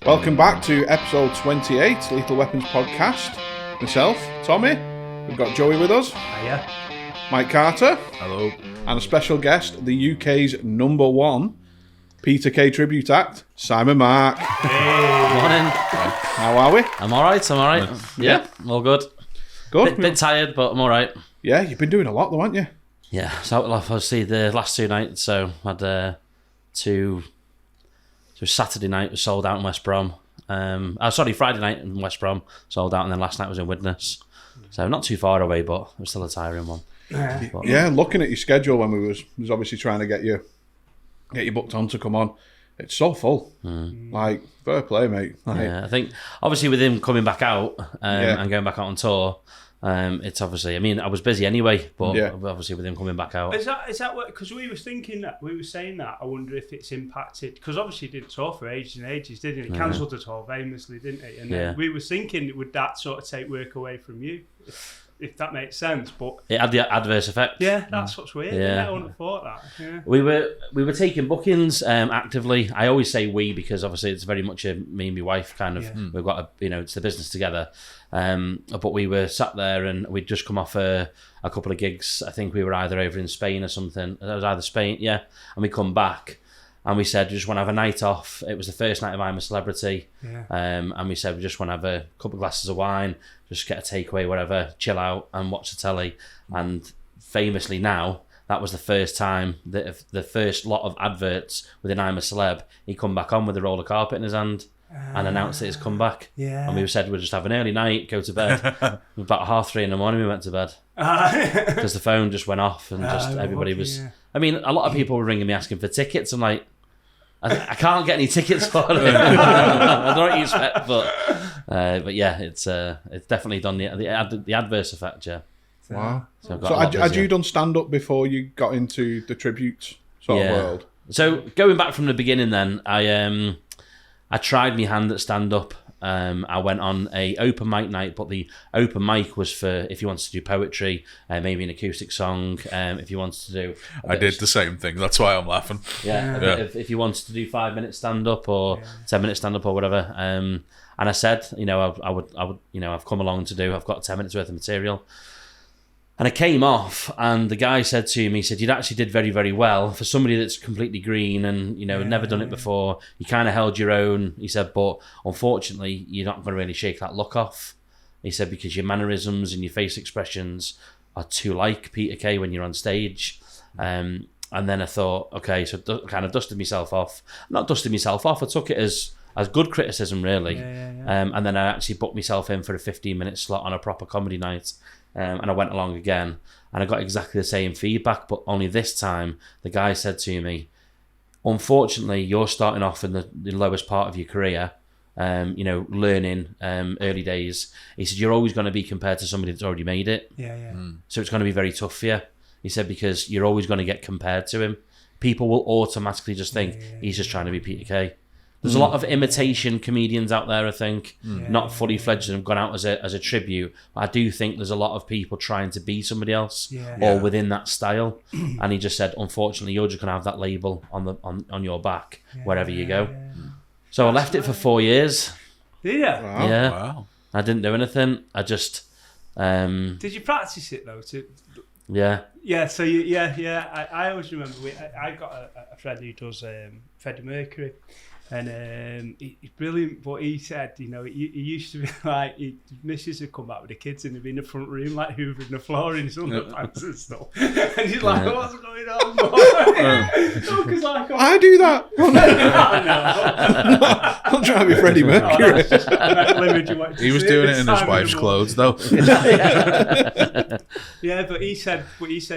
Welcome back to episode 28, Lethal Weapons Podcast. Myself, Tommy. We've got Joey with us. Hiya. Mike Carter. Hello. And a special guest, the UK's #1 Peter Kay tribute act, Simon Mark. Hey. Morning. How are we? I'm alright, Yeah, all good. Good. Bit tired, but I'm alright. Yeah, you've been doing a lot though, haven't you? Yeah, so obviously the last two nights, so I had So Saturday night was sold out in West Brom. Friday night in West Brom, sold out, and then last night was in Widnes. So not too far away, but it was still a tiring one. Yeah, looking at your schedule when we was obviously trying to get you booked on to come on. It's so full. Like, fair play, mate. Like, Yeah, I think obviously with him coming back out and going back out on tour, it's obviously, I mean, I was busy anyway, but obviously with him coming back out. Is that what? Because we were saying that. I wonder if it's impacted, because obviously he did tour for ages and ages, didn't he? He cancelled the tour famously, didn't he? And then we were thinking, would that sort of take work away from you? If that makes sense, but it had the adverse effect. Yeah, that's what's weird. Yeah. I wouldn't have thought that. Yeah. We were taking bookings actively. I always say we because obviously it's very much me and my wife kind of. Yeah. We've got it's the business together. But we were sat there and we'd just come off a couple of gigs. I think we were either over in Spain or something. It was either Spain, yeah. And we come back. And we said, we just want to have a night off. It was the first night of I'm a Celebrity. Yeah. And we said, we just want to have a couple of glasses of wine, just get a takeaway, whatever, chill out and watch the telly. And famously now, that was the first time that the first lot of adverts within I'm a Celeb, he come back on with a roller carpet in his hand and announced that he's come back. Yeah. And we said, we'll just have an early night, go to bed. About 3:30 in the morning, we went to bed. Because the phone just went off and just everybody was... Yeah. I mean, a lot of people were ringing me asking for tickets. I'm like, I can't get any tickets for it. I don't know what you expect, but yeah, it's definitely done the adverse effect. Yeah. Wow. So had you done stand up before you got into the tribute sort of world? So going back from the beginning, then I tried my hand at stand up. I went on a open mic night, but the open mic was for if you wanted to do poetry, maybe an acoustic song, if you wanted to do... I did the same thing, that's why I'm laughing. Yeah. If you wanted to do 5 minutes stand-up or 10 minutes stand-up or whatever. And I said, I would, I've come along to do, I've got 10 minutes worth of material. And I came off, and the guy said to me, he said, you actually did very, very well. For somebody that's completely green and, never done it before, you kind of held your own. He said, but unfortunately, you're not going to really shake that look off. He said, because your mannerisms and your face expressions are too like Peter Kay when you're on stage. And then I thought, okay, so kind of dusted myself off. Not dusted myself off, I took it as good criticism, really. And then I actually booked myself in for a 15-minute slot on a proper comedy night. And I went along again and I got exactly the same feedback, but only this time the guy said to me, unfortunately, you're starting off in the lowest part of your career, learning early days. He said, you're always going to be compared to somebody that's already made it. So it's going to be very tough for you. He said, because you're always going to get compared to him. People will automatically just think he's just trying to be Peter Kay. There's a lot of imitation comedians out there, I think, not fully fledged and have gone out as a tribute. But I do think there's a lot of people trying to be somebody else or within that style. And he just said, unfortunately, you're just going to have that label on your back wherever you go. So I left it for 4 years. Did you? Wow. Yeah. Wow. I didn't do anything. I just... Did you practice it, though? Yeah. Yeah, so I always remember, I got a friend who does Freddie Mercury. And he's brilliant, but he said, he used to be like, his missus would come back with the kids and he'd be in the front room, like hoovering the floor in his underpants and stuff. And he's like, what's going on, boy? I do that. I'm trying to be Freddie Mercury. He was doing it in his wife's clothes, though. Yeah, but he said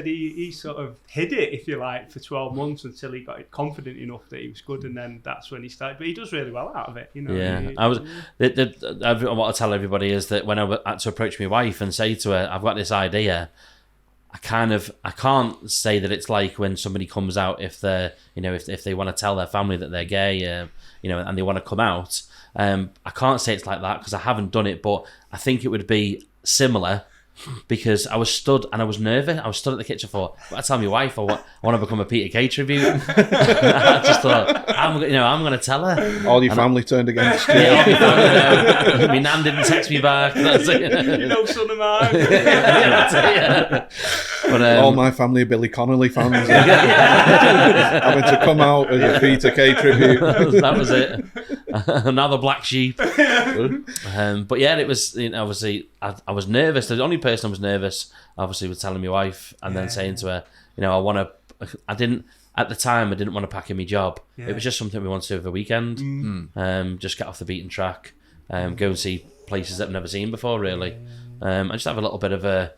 he sort of hid it, if you like, for 12 months until he got confident enough that he was good, and then that's when he started. But he does really well out of it, Yeah, I want to tell everybody is that when I had to approach my wife and say to her, I've got this idea, I can't say that it's like when somebody comes out if they're, if they want to tell their family that they're gay, and they want to come out. I can't say it's like that because I haven't done it, but I think it would be similar because I was stood and I was nervous. I was stood at the kitchen for. I tell my wife I want to become a Peter Kay tribute. I just thought I'm going to tell her. All your family turned against you. Yeah, all my family. My nan didn't text me back. That's it. Son of mine. But, all my family are Billy Connolly fans. Having to come out as a Peter Kay tribute. That was it. Another black sheep. But yeah, it was obviously I was nervous. The only person I was nervous obviously was telling my wife and then saying to her, I didn't at the time I didn't want to pack in my job. It was just something we wanted to do over the weekend. Just get off the beaten track, go and see places that I've never seen before really. I just have a little bit of a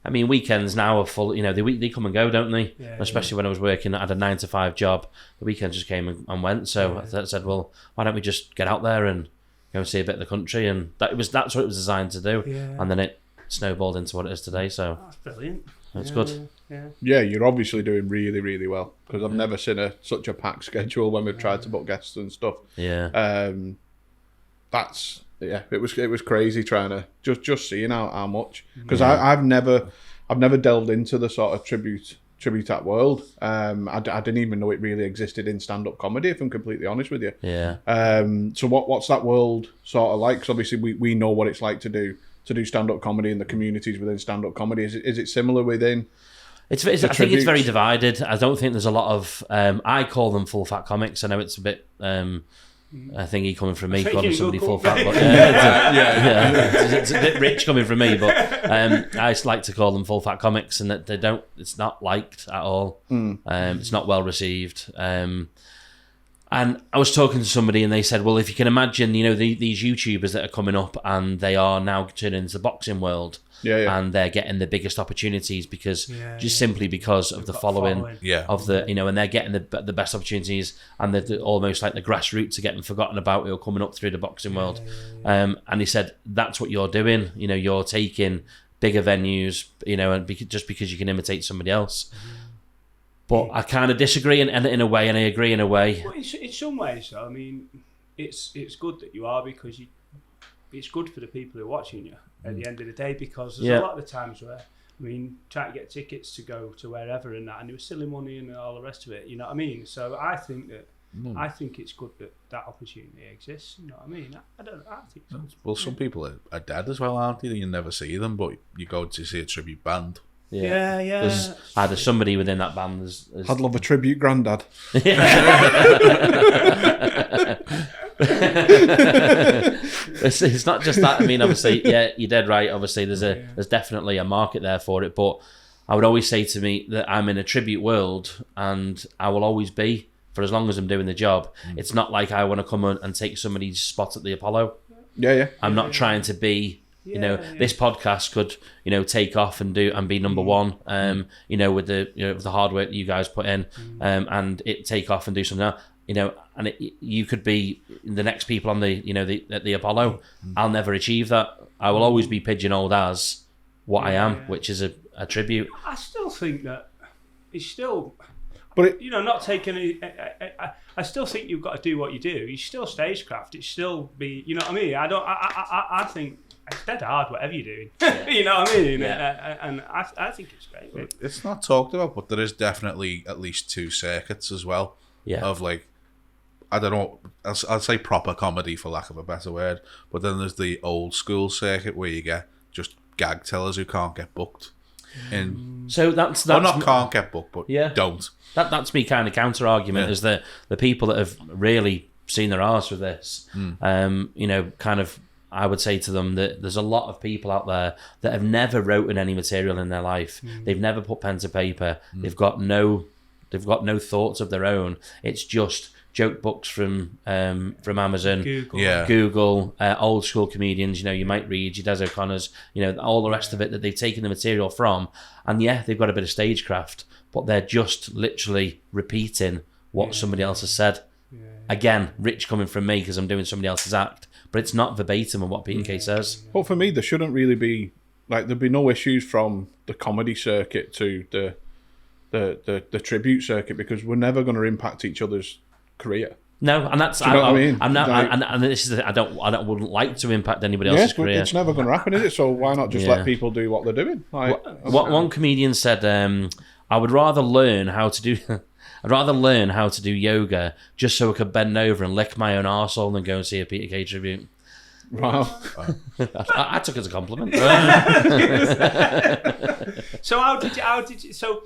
weekends now are full. They come and go, don't they? Especially when I was working, I had a 9-to-5 job. The weekends just came and went. So I said, well, why don't we just get out there and go and see a bit of the country? And that's what it was designed to do. And then it snowballed into what it is today. So that's brilliant. It's good. Yeah, you're obviously doing really, really well, because I've never seen such a packed schedule when we've tried to book guests and stuff. It was crazy trying to just seeing how much, because I've never delved into the sort of tribute act world. I didn't even know it really existed in stand-up comedy, if I'm completely honest with you. So what's that world sort of like? Because obviously we know what it's like to do stand-up comedy and the communities within stand-up comedy. Is it similar within? I think it's very divided. I don't think there's a lot of. I call them full fat comics. I know it's a bit. I think he coming from me calling somebody full fat. But, it's a bit rich coming from me, but I just like to call them full fat comics, and that they don't. It's not liked at all. It's not well received. And I was talking to somebody, and they said, "Well, if you can imagine, these YouTubers that are coming up, and they are now turning into the boxing world, and they're getting the biggest opportunities simply because of the following of the, and they're getting the best opportunities, and they're almost like the grassroots are getting forgotten about who are coming up through the boxing world." And he said, "That's what you're doing. You're taking bigger venues, and just because you can imitate somebody else." But I kind of disagree in a way, and I agree in a way. Well, in some ways, though, it's good that you are, because it's good for the people who are watching you at the end of the day, because there's a lot of the times where, trying to get tickets to go to wherever and that, and it was silly money and all the rest of it, you know what I mean? So I think it's good that opportunity exists, you know what I mean? I think so. Well, some people are dead as well, aren't they? You never see them, but you go to see a tribute band. Yeah. There's either somebody within that band. I'd love a tribute granddad. It's not just that. Obviously, you're dead right. Obviously, there's definitely a market there for it. But I would always say to me that I'm in a tribute world, and I will always be for as long as I'm doing the job. It's not like I want to come and take somebody's spot at the Apollo. I'm not trying to be. This podcast could, take off and be number one, with the hard work that you guys put in, and it take off and do something else, and you could be the next people on at the Apollo. I'll never achieve that. I will always be pigeonholed as what I am, which is a tribute. I still think that it's still, but not taking any. I still think you've got to do what you do. You still stagecraft. It still be, you know what I mean? I think. It's dead hard, whatever you're doing. You know what I mean? And I think it's great. It's not talked about, but there is definitely at least 2 circuits as well. Of like, I don't know, I'll say proper comedy for lack of a better word, but then there's the old school circuit where you get just gag tellers who can't get booked. So that's not can't get booked, but don't. That's me kind of counter argument is that the people that have really seen their arse with this, kind of. I would say to them that there's a lot of people out there that have never written any material in their life. They've never put pen to paper. They've got no thoughts of their own. It's just joke books from Amazon, Google, old school comedians. You might read your Des O'Connors, all the rest of it that they've taken the material from, and they've got a bit of stagecraft, but they're just literally repeating what somebody else has said. Again, rich coming from me because I'm doing somebody else's act. But it's not verbatim of what Peter Kay says. Well, for me, there shouldn't really be there'd be no issues from the comedy circuit to the tribute circuit, because we're never going to impact each other's career. No, and that's Do you know what I mean? I'm not, Like- and this is I wouldn't like to impact anybody else's career. It's never going to happen, is it? So why not just let people do what they're doing? Like, What one comedian said, I would rather learn how to do. I'd rather learn how to do yoga just so I could bend over and lick my own arsehole than go and see a Peter Kay tribute. wow. I took it as a compliment. So how did you? So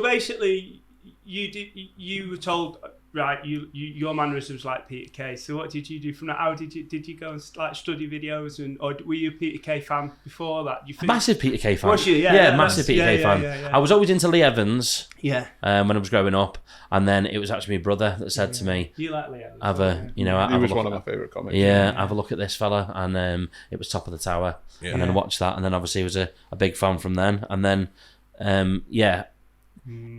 basically, you were told, right? Your mannerisms like Peter Kay. So what did you do from that? How did you go and like study videos or were you a Peter Kay fan before that? Massive Peter Kay fan. Was you? Massive Peter Kay fan. Yeah. I was always into Lee Evans. Yeah. When I was growing up, and then it was actually my brother that said to me, "You like Lee Evans?" He was one of my favourite comics. Yeah, have a look at this fella, and it was Top of the Tower, and then watched that, and then obviously was a big fan from then, and then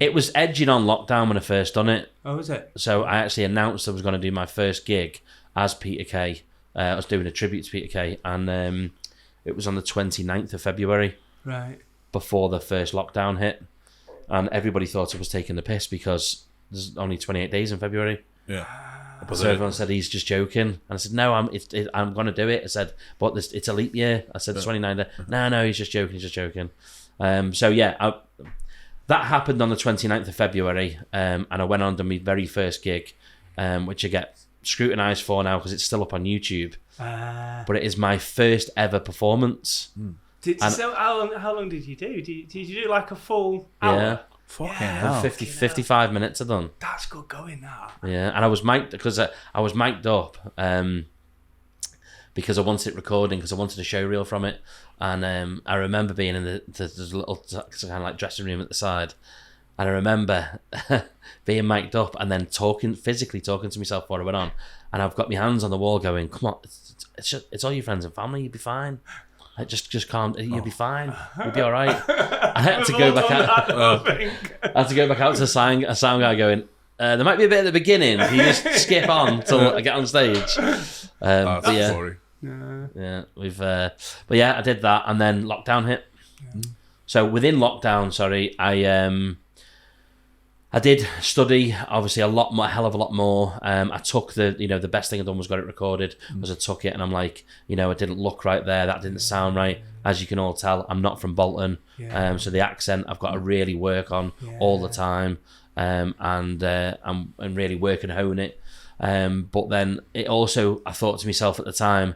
it was edging on lockdown when I first done it. Oh, was it? So I actually announced I was going to do my first gig as Peter Kay. I was doing a tribute to Peter Kay, and it was on the 29th of February, right before the first lockdown hit, and everybody thought I was taking the piss because there's only 28 days in February. Yeah. So everyone said he's just joking, and I said no, I'm going to do it. I said, but it's a leap year. I said 29. No, he's just joking. He's just joking. That happened on the 29th of February, and I went on to my very first gig, which I get scrutinised for now because it's still up on YouTube. But it is my first ever performance. So how long did you do? Did you do like a full hour? Yeah. Fucking hell. 55 minutes I done. That's good going, that. Yeah, and I was mic'd because I was mic'd up because I wanted it recording because I wanted a show reel from it, and I remember being in the little kind of like dressing room at the side, and I remember being mic'd up and then physically talking to myself before I went on, and I've got my hands on the wall going, "Come on, it's all your friends and family. You'll be fine. Like, just calm. You'll be fine. You'll be all right." I had to go back out. I had to go back out to a sound guy going, there might be a bit at the beginning. Can you just skip on till I get on stage? But yeah, sorry. yeah, but yeah, I did that, and then lockdown hit. So within lockdown, I did study, obviously a hell of a lot more. I took the best thing I done was got it recorded, was I took it and I'm like, I didn't look right there, that didn't sound right. As you can all tell, I'm not from Bolton, so the accent I've got to really work on all the time, and really work and hone it. But then it also, I thought to myself at the time,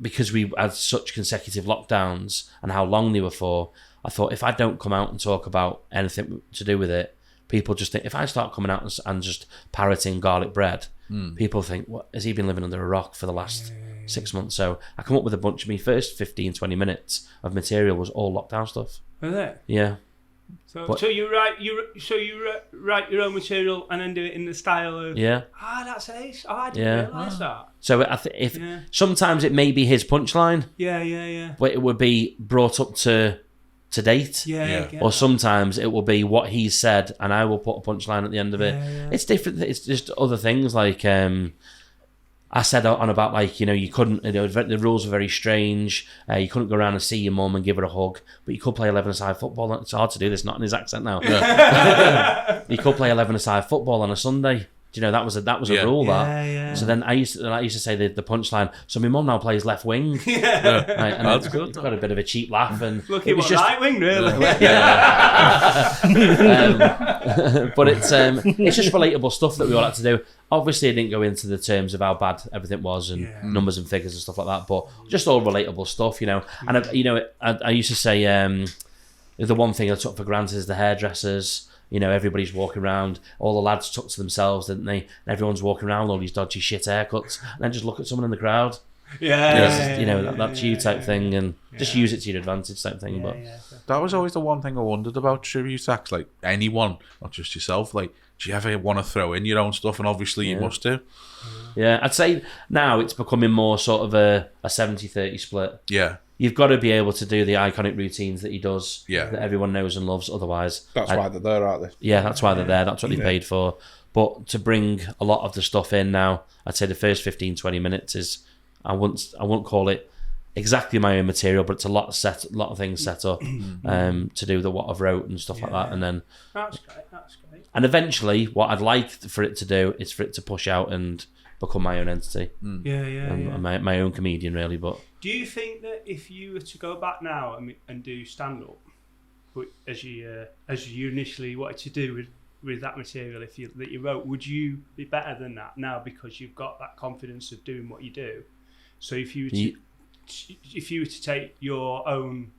because we had such consecutive lockdowns and how long they were for, I thought if I don't come out and talk about anything to do with it, people just think, if I start coming out and just parroting garlic bread, people think, what, has he been living under a rock for the last 6 months? So I come up with a bunch of me first 15-20 minutes of material was all lockdown stuff. Was it? Yeah. So you write your own material and then do it in the style of that's ace. I didn't realise that. So sometimes it may be his punchline. Yeah. But it would be brought up to date. Or sometimes it will be what he said and I will put a punchline at the end of it. It's different. It's just other things like I said on about like, you couldn't, the rules were very strange. You couldn't go around and see your mum and give her a hug, but you could play 11-a-side football. It's hard to do this, not in his accent now. You could play 11-a-side football on a Sunday. That was a rule that. So then I used to say the punchline. So my mum now plays left wing. Right, and that's good. Got a bit of a cheap laugh and look, it was just right wing, really. But it's just relatable stuff that we all had to do. Obviously, I didn't go into the terms of how bad everything was and numbers and figures and stuff like that. But just all relatable stuff, And I used to say the one thing I took for granted is the hairdressers. Everybody's walking around. All the lads took to themselves, didn't they? And everyone's walking around with all these dodgy shit haircuts. And then just look at someone in the crowd. That's you type thing, and just use it to your advantage type thing. But that was always the one thing I wondered about tribute acts. Like anyone, not just yourself. Like, do you ever want to throw in your own stuff? And obviously you must do. Yeah, I'd say now it's becoming more sort of a 70-30 split. Yeah. You've got to be able to do the iconic routines that he does, that everyone knows and loves. Otherwise, that's why they're there, aren't they? Yeah, that's why they're there. That's what they paid for. But to bring a lot of the stuff in now, I'd say the first 15-20 minutes is, I wouldn't call it exactly my own material, but it's a lot of things set up to do the what I've wrote and stuff like that. And then that's great. And eventually, what I'd like for it to do is for it to push out and become my own entity. Yeah. My own comedian, really. But do you think that if you were to go back now and do stand-up, as you initially wanted to do with that material that you wrote, would you be better than that now because you've got that confidence of doing what you do? So if you were to take your own,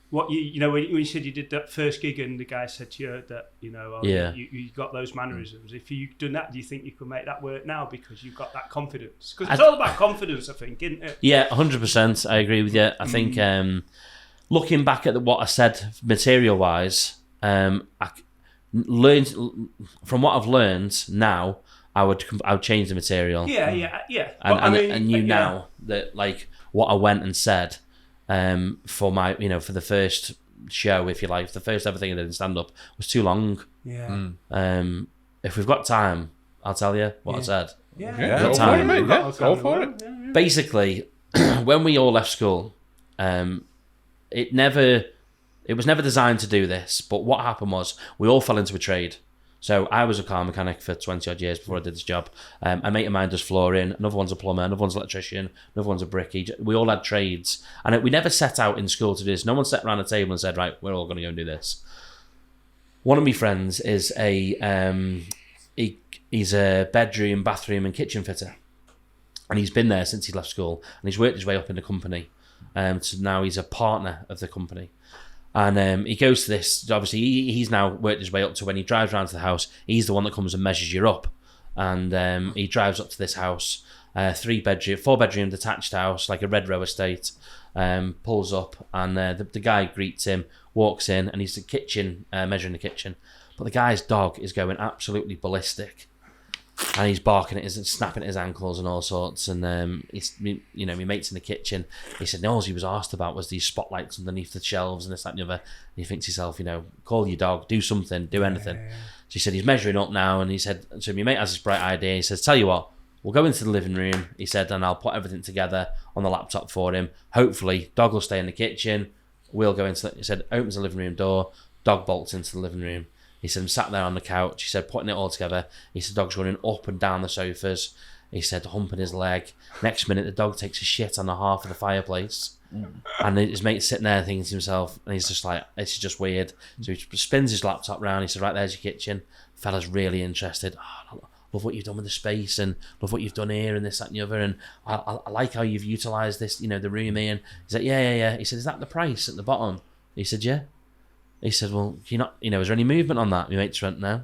what you know, when you said you did that first gig and the guy said to you that, you know, you got those mannerisms, if you've done that, do you think you could make that work now because you've got that confidence? Because it's all about confidence, I think, isn't it? Yeah, 100%. I agree with you. I think looking back at what I said material-wise, I learned from what I've learned now. I would change the material. Yeah. And I knew now that like what I went and said for my, you know, for the first show, if you like, the first ever thing I did in stand up was too long. Yeah. If we've got time, I'll tell you what I said. Yeah. Go for it, mate. Yeah, go for it. Yeah. Basically, when we all left school, it was never designed to do this, but what happened was we all fell into a trade. So I was a car mechanic for 20 odd years before I did this job. A mate of mine does flooring, another one's a plumber, another one's an electrician, another one's a brickie. We all had trades. And we never set out in school to do this. No one sat around a table and said, right, we're all going to go and do this. One of my friends is he's a bedroom, bathroom and kitchen fitter. And he's been there since he left school. And he's worked his way up in the company. So now he's a partner of the company. And he goes to this, obviously he's now worked his way up to when he drives around to the house, he's the one that comes and measures you up. And he drives up to this house, 4-bedroom detached house, like a Red Row estate, pulls up and the guy greets him, walks in and he's the kitchen, measuring the kitchen. But the guy's dog is going absolutely ballistic. And he's barking at his, snapping at his ankles and all sorts. And he's, you know, my mate's in the kitchen. He said, no, all he was asked about was these spotlights underneath the shelves and this, that, and the other. And he thinks to himself, you know, call your dog, do something, do anything. So he said he's measuring up now, and he said, so my mate has this bright idea. He says, tell you what, we'll go into the living room. He said, and I'll put everything together on the laptop for him. Hopefully, dog will stay in the kitchen. We'll go into. He said, opens the living room door. Dog bolts into the living room. He said, I'm sat there on the couch. He said, putting it all together. He said, dog's running up and down the sofas. He said, humping his leg. Next minute, the dog takes a shit on the hearth of the fireplace. And his mate's sitting there thinking to himself, and he's just like, this is just weird. So he spins his laptop round. He said, right, there's your kitchen. Fella's really interested. Oh, love what you've done with the space and love what you've done here and this, that, and the other. And I like how you've utilised this, you know, the room here. And he's like, yeah. He said, is that the price at the bottom? He said, yeah. He said, well, you not, you know, is there any movement on that? My mate's went, no.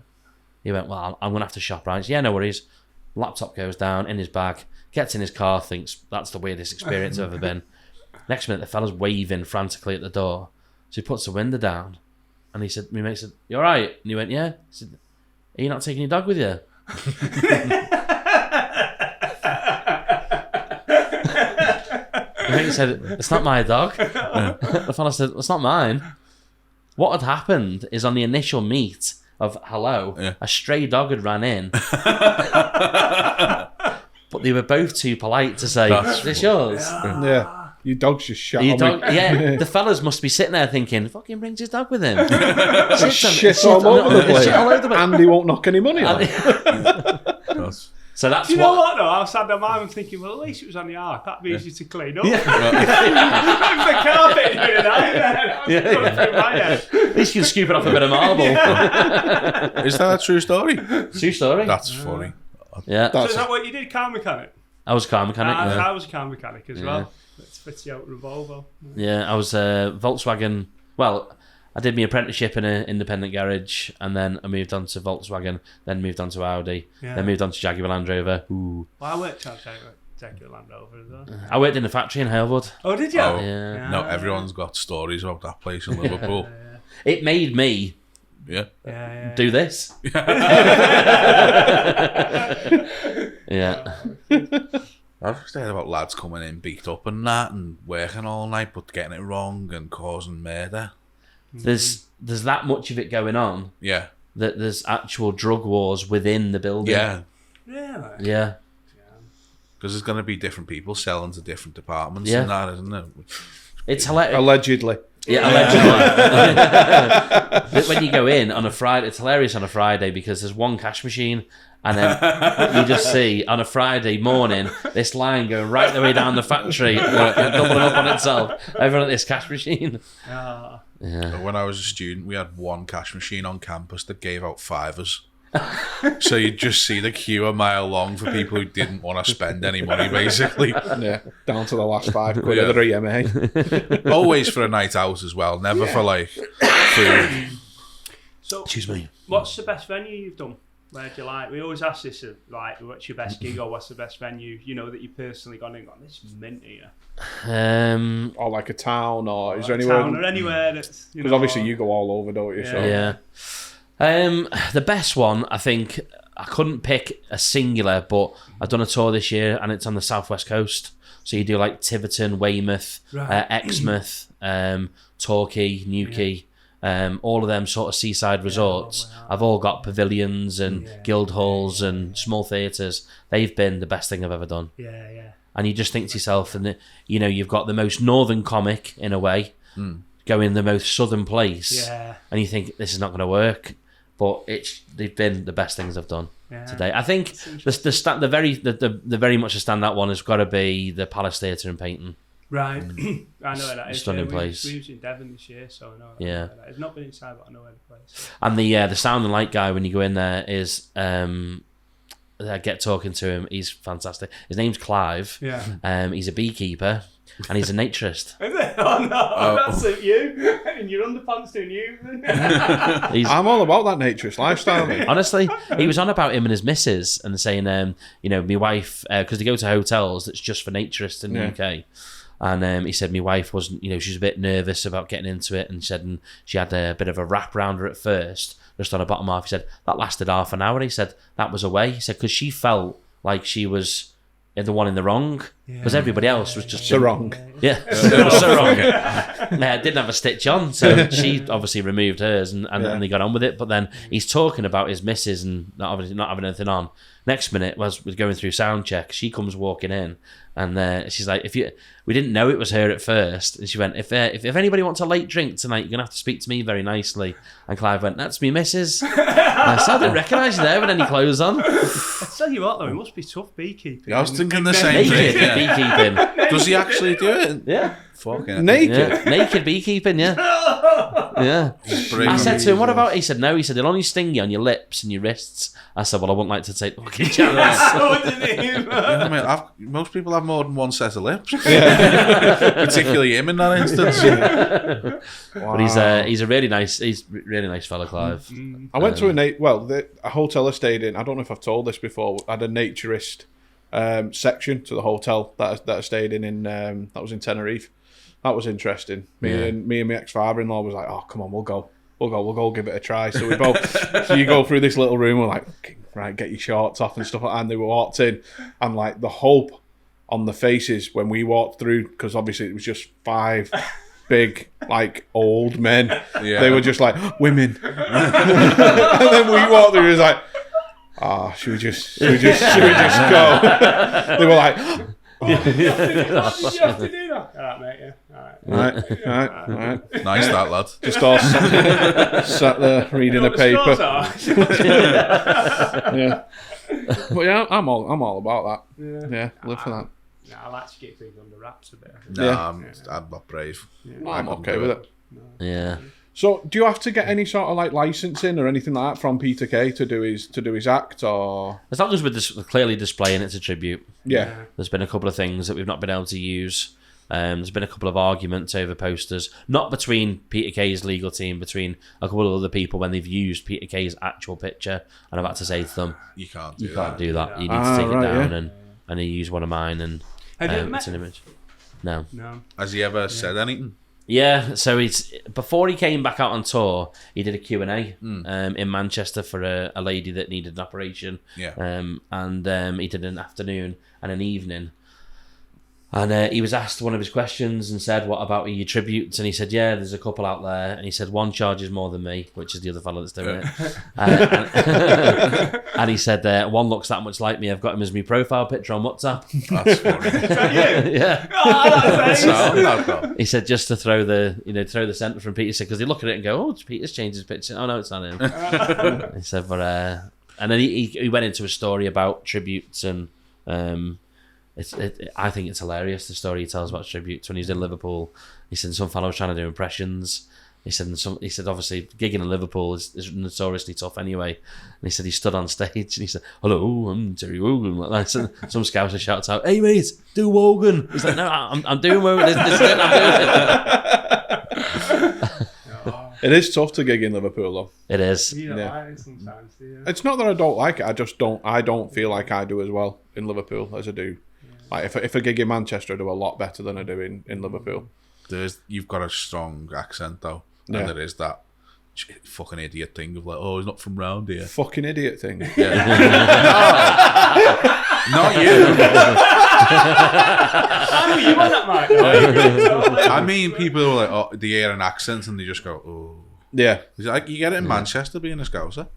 He went, well, I'm going to have to shop around. Said, yeah, no worries. Laptop goes down in his bag, gets in his car, thinks that's the weirdest experience I've ever been. Next minute, the fella's waving frantically at the door. So he puts the window down. And he said, my mate said, you all right? And he went, yeah. He said, are you not taking your dog with you? My mate said, it's not my dog. The fella said, it's not mine. What had happened is on the initial meet of hello, a stray dog had ran in. But they were both too polite to say, is this yours? Yeah. Your dog's just shot Your on dog, me. yeah, the fellas must be sitting there thinking, fucking brings his dog with him. Shit all over the place. And he won't knock any money on. So that's Do you know what though? I was sat down I'm thinking, well, at least it was on the ark. That'd be easy to clean up. Yeah. The carpet in a nightmare. At least you can scoop it off a bit of marble. Is that a true story? True story. That's funny. Yeah. So is that what you did, car mechanic? I was a car mechanic. I was a car mechanic as well. Let's fit you out with a Volvo. Yeah, I was a Volkswagen. Well, I did my apprenticeship in an independent garage, and then I moved on to Volkswagen, then moved on to Audi, then moved on to Jaguar Land Rover. Ooh. Well, I worked on Jaguar Land Rover as well. I worked in the factory in Halewood. Oh, did you? Oh, yeah. No, everyone's got stories about that place in Liverpool. It made me do this. Yeah. I've just heard about lads coming in beat up and that and working all night but getting it wrong and causing murder. There's that much of it going on. Yeah. That there's actual drug wars within the building. Yeah. Really? Yeah. Because there's going to be different people selling to different departments and that, isn't it? It's hilarious. Allegedly. Yeah, allegedly. When you go in on a Friday, it's hilarious on a Friday because there's one cash machine, and then you just see on a Friday morning this line going right the way down the factory, doubling up on itself. Everyone at this cash machine. Ah. Yeah. When I was a student, we had one cash machine on campus that gave out fivers. So you'd just see the queue a mile long for people who didn't want to spend any money, basically. Yeah, down to the last £5 of the EMA. Always for a night out as well, never for like food. So, Excuse me. what's the best venue you've done? Where do you like? We always ask this, like, what's your best gig or what's the best venue, you know, that you personally gone and gone, this is mint here. Or like a town, or is there a anywhere? town or anywhere that's, you Because know, obviously you go all over, don't you? So. Yeah. The best one, I think, I couldn't pick a singular, but I've done a tour this year and it's on the southwest coast. So you do like Tiverton, Weymouth, Right. Exmouth, Torquay, Newquay, all of them sort of seaside resorts. I've all got pavilions and guild halls and small theatres. They've been the best thing I've ever done. Yeah, yeah. And you just think to yourself, and you know, you've got the most northern comic in a way, going the most southern place, and you think this is not going to work. But they've been the best things I've done today. I think the very much a standout one has got to be the Palace Theatre in Payton. Right. I know where that is. Stunning place. We was in Devon this year, so I know Yeah. where that is. I've not been inside, but I know where the place is. And the sound and light guy, when you go in there, is I get talking to him. He's fantastic. His name's Clive. Yeah. He's a beekeeper and he's a naturist. Is it? Oh no, that's it, you. In your underpants doing you. I'm all about that naturist lifestyle, mate. Honestly, he was on about him and his missus and saying, you know, my wife, because they go to hotels that's just for naturists in the UK. And he said my wife wasn't, you know, she was a bit nervous about getting into it, and said she had a bit of a wrap around her at first, just on her bottom half. He said that lasted half an hour. He said that was a way. He said because she felt like she was the one in the wrong, because everybody else was just so wrong. Yeah, it was so wrong. Didn't have a stitch on, so she obviously removed hers, and they got on with it. But then he's talking about his missus and obviously not having anything on. Next minute was going through sound check. She comes walking in, and she's like, we didn't know it was her at first, and she went, if anybody wants a late drink tonight, you're gonna have to speak to me very nicely. And Clive went, that's me missus. And I said, I didn't recognise you there with any clothes on. I tell you what though, it must be tough beekeeping. Yeah, I was thinking the same thing. Naked beekeeping. Does he actually do it? Yeah. Fucking Naked? Yeah. Naked beekeeping, yeah. Yeah. I said to him, what about, he said, no, he said, they'll only sting you on your lips and your wrists. I said, well, I wouldn't like to take the fucking chance. I mean, most people have more than one set of lips. Particularly him in that instance. Wow. But he's a really nice fella, Clive. I went to a hotel I stayed in. I don't know if I've told this before. Had a naturist section to the hotel that I stayed in that was in Tenerife. That was interesting. Me and my ex-father-in-law was like, "Oh, come on, we'll go give it a try." So we both. So you go through this little room. We're like, right, get your shorts off and stuff like that. And they walked in, and like the hope on the faces when we walked through, because obviously it was just 5 big, like, old men. Yeah. They were just like, women. And then we walked through, it was like, should we just go? They were like, You have to do that. Alright, mate, yeah. right. Nice that, lad. Just all sat there reading a paper. Yeah. But yeah, I'm all about that. Yeah, live for that. I like to keep things under wraps a bit. I'm not brave. I'm okay with it. Yeah. So, do you have to get any sort of like licensing or anything like that from Peter Kay to do his act, or? As long as we're clearly displaying it's a tribute. Yeah. There's been a couple of things that we've not been able to use. There's been a couple of arguments over posters, not between Peter Kay's legal team, between a couple of other people when they've used Peter Kay's actual picture, and I've had to say to them, You can't do that. You need Ah, to take right, it down, yeah. and he used one of mine, and Have you ever it's met an image. No. Has he ever said anything? Yeah, so before he came back out on tour, he did a Q&A in Manchester for a lady that needed an operation. Yeah. And he did an afternoon and an evening. And he was asked one of his questions and said, "What about your tributes?" And he said, "Yeah, there's a couple out there." And he said, "One charges more than me," which is the other fellow that's doing it. And he said, "One looks that much like me. I've got him as my profile picture on WhatsApp." That's funny. Is that you? Yeah. Oh, that's nice. He said just to throw the centre from Peter, because they look at it and go, "Oh, Peter's changed his picture." Oh no, it's not him. He said, but and then he went into a story about tributes and. I think it's hilarious, the story he tells about tributes. When he was in Liverpool, he said some fellow was trying to do impressions. He said obviously gigging in Liverpool is notoriously tough anyway. And he said he stood on stage and he said, "Hello, I'm Terry Wogan." Like that. And some scouser shouts out, "Hey mate, do Wogan." He's like, "No, I'm doing Wogan. This is it, I'm doing it." It is tough to gig in Liverpool, though. It is. You don't like it sometimes, do you? It's not that I don't like it. I don't feel like I do as well in Liverpool as I do. Like if I gig in Manchester, I do a lot better than I do in Liverpool. You've got a strong accent though, and there is that fucking idiot thing of like, "Oh, he's not from round here." Fucking idiot thing. Yeah. No, not you. I know you want that, Mike. I mean, people who are like, "Oh, they hear an accent and they just go, oh." Yeah. It's like you get it in Manchester being a Scouser.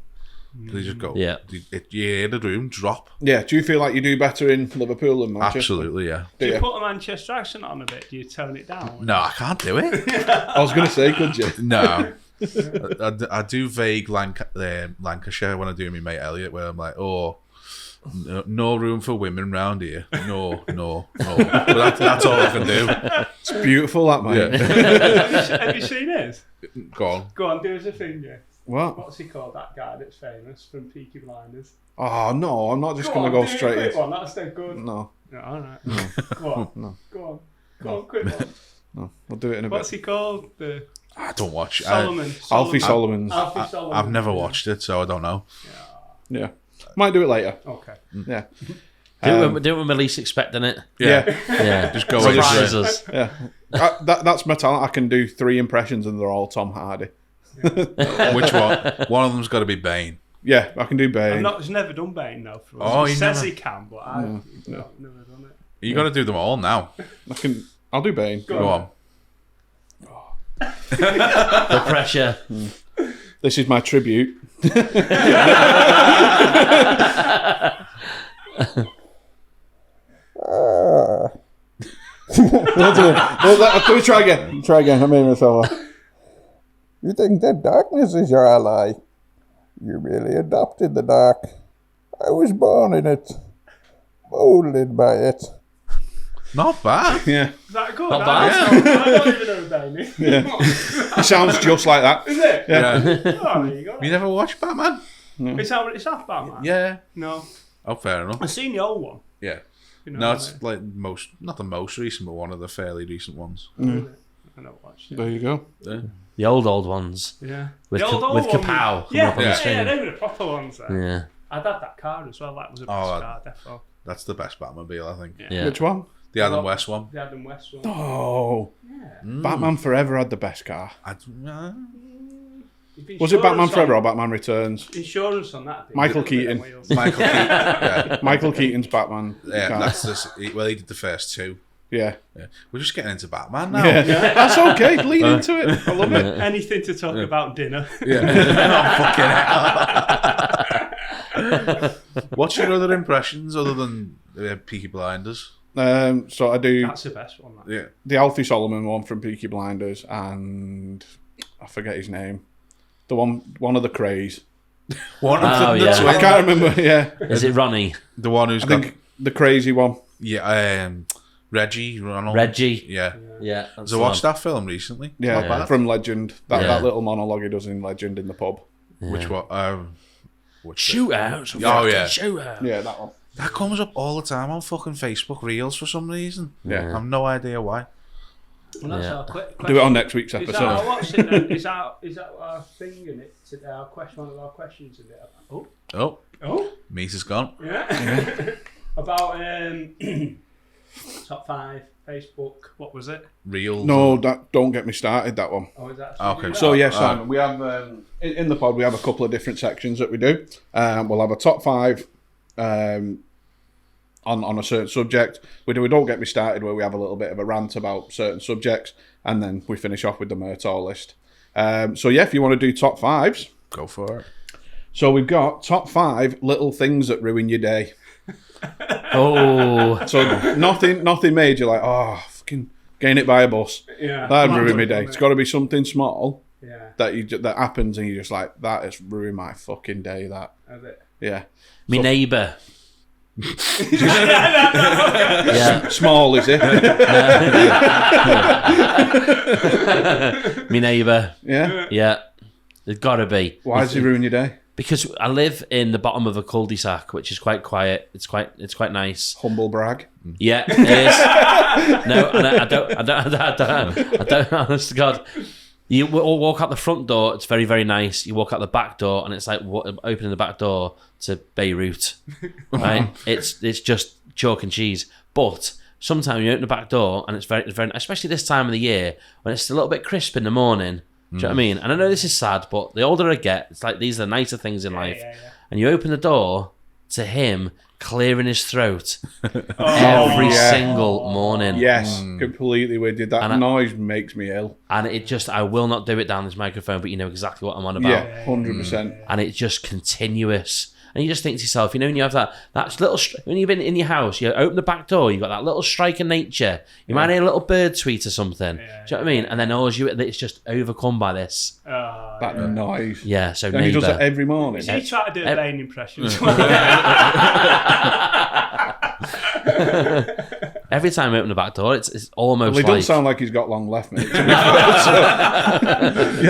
They just go, yeah. You hear the room drop. Yeah. Do you feel like you do better in Liverpool than Manchester? Absolutely, yeah. Do you put a Manchester accent on a bit? Do you tone it down? No, I can't do it. I was going to say, could you? No. I do vague Lancashire when I do my mate Elliot, where I'm like, "Oh, no room for women round here. No. But that's all I can do." It's beautiful, that, mate. Yeah. Have you seen it? Go on, do us a finger. What? What's he called, that guy that's famous from Peaky Blinders? Oh, no, I'm not just going to go straight in. One. That's so good. No. No, all right. Go on. No. Go on, quick one. No, we'll do it in a What's bit. he called? I don't watch. Alfie Solomons. Alfie Solomon. I've never watched it, so I don't know. Yeah. Might do it later. Okay. Yeah. Do it when we're least expecting it. Yeah. Just go Surprise with it. us. Yeah. That's my talent. I can do 3 impressions and they're all Tom Hardy. Which one? One of them's got to be Bane. Yeah, I can do Bane. He's never done Bane though. For us. Oh, he says never... he can, but I've never done it. You got to do them all now. I'll do Bane. Go on. The pressure. This is my tribute. Let me try again. I made myself laugh. You think that darkness is your ally? You really adopted the dark. I was born in it, molded by it. Not bad. Yeah. Is that good? Not I don't even know Bane. Yeah. It sounds just like that. Is it? Yeah. Oh, there you go. You never watched Batman? It's half Batman. Yeah. No. Oh, fair enough. I've seen the old one. Yeah. You know, No, it's like not the most recent, but one of the fairly recent ones. I don't watch it. There you go. Yeah. The old ones. Yeah. With The old with one. Kapow. Yeah, up on the yeah, screen. they were the proper ones there. Yeah. I'd have that car as well. That was a best car, defo. That's the best Batmobile, I think. Yeah. Which one? The Adam West one. The Adam West one. Oh. Yeah. Batman Forever had the best car. You've been Was it Batman insurance Forever on- or Batman Returns? Insurance on that thing. Michael Little bit Keaton. on wheels. Michael Keaton. Yeah. Michael Keaton's Batman Yeah, car. that's this. Well, he did the first 2. Yeah. Yeah. We're just getting into Batman now. Yeah. That's okay. Lean into it. I love it. Anything to talk about dinner. What's your other impressions other than Peaky Blinders? So I do That's the best one. That. Yeah. the Alfie Solomon one from Peaky Blinders and I forget his name. The one of the Crays. One of Oh, the yeah. twins. I can't remember. Yeah. Is it Ronnie? The one who's I got think the crazy one. Reggie Ronald. Reggie. Yeah. Yeah. So I watched that film recently. Yeah, Not bad. from Legend. That Yeah. little monologue he does in Legend in the pub. Which one? Shootouts. Oh, yeah. Shootout. Yeah, that one. That comes up all the time on fucking Facebook Reels for some reason. Yeah. I have no idea why. Well, that's Yeah. our quick Do it on next week's Is that episode. our what's it then? Is that our thing in it? Is it our question? One of our questions in it? Oh, Oh, meat is gone. yeah. About top 5 Facebook. What was it? Reels. No, don't get me started. That one. Oh, is that? Okay. So yes, Simon, we have in the pod we have a couple of different sections that we do. We'll have a top 5 on a certain subject. We don't get me started where we have a little bit of a rant about certain subjects, and then we finish off with the merto list. So yeah, if you want to do top fives, go for it. So we've got top 5 little things that ruin your day. Oh, So nothing major, like, oh, fucking getting hit by a bus. Yeah. That'd ruin my day. It's got to be something small Yeah. that happens, and you're just like, that has ruined my fucking day. That. Has it? Yeah. my neighbour. Yeah. Small, is it? My neighbour. Yeah. Yeah, there's got to be. Why does he ruin your day? Because I live in the bottom of a cul-de-sac, which is quite quiet. It's quite nice. Humble brag. Yeah, it is. No, and I don't. Honest to God, you walk out the front door. It's very, very nice. You walk out the back door, and it's like opening the back door to Beirut. Right? It's just chalk and cheese. But sometimes you open the back door, and it's very, very, especially this time of the year when it's a little bit crisp in the morning. Do you know what I mean? And I know this is sad, but the older I get, it's like these are the nicer things in life. Yeah. And you open the door to him clearing his throat every single morning. Yes, completely with you. That noise makes me ill. And I will not do it down this microphone, but you know exactly what I'm on about. Yeah, 100%. And it's just continuous. And you just think to yourself, when you have that little, when you've been in your house, you open the back door, you've got that little strike of nature. You might hear a little bird tweet or something. Do you know what I mean? And then it's just overcome by this. That noise. Yeah, so And he does that every morning. So you try to do a Bane impression as well. Every time I open the back door, it's almost Well, he doesn't sound like he's got long left, mate. Yeah,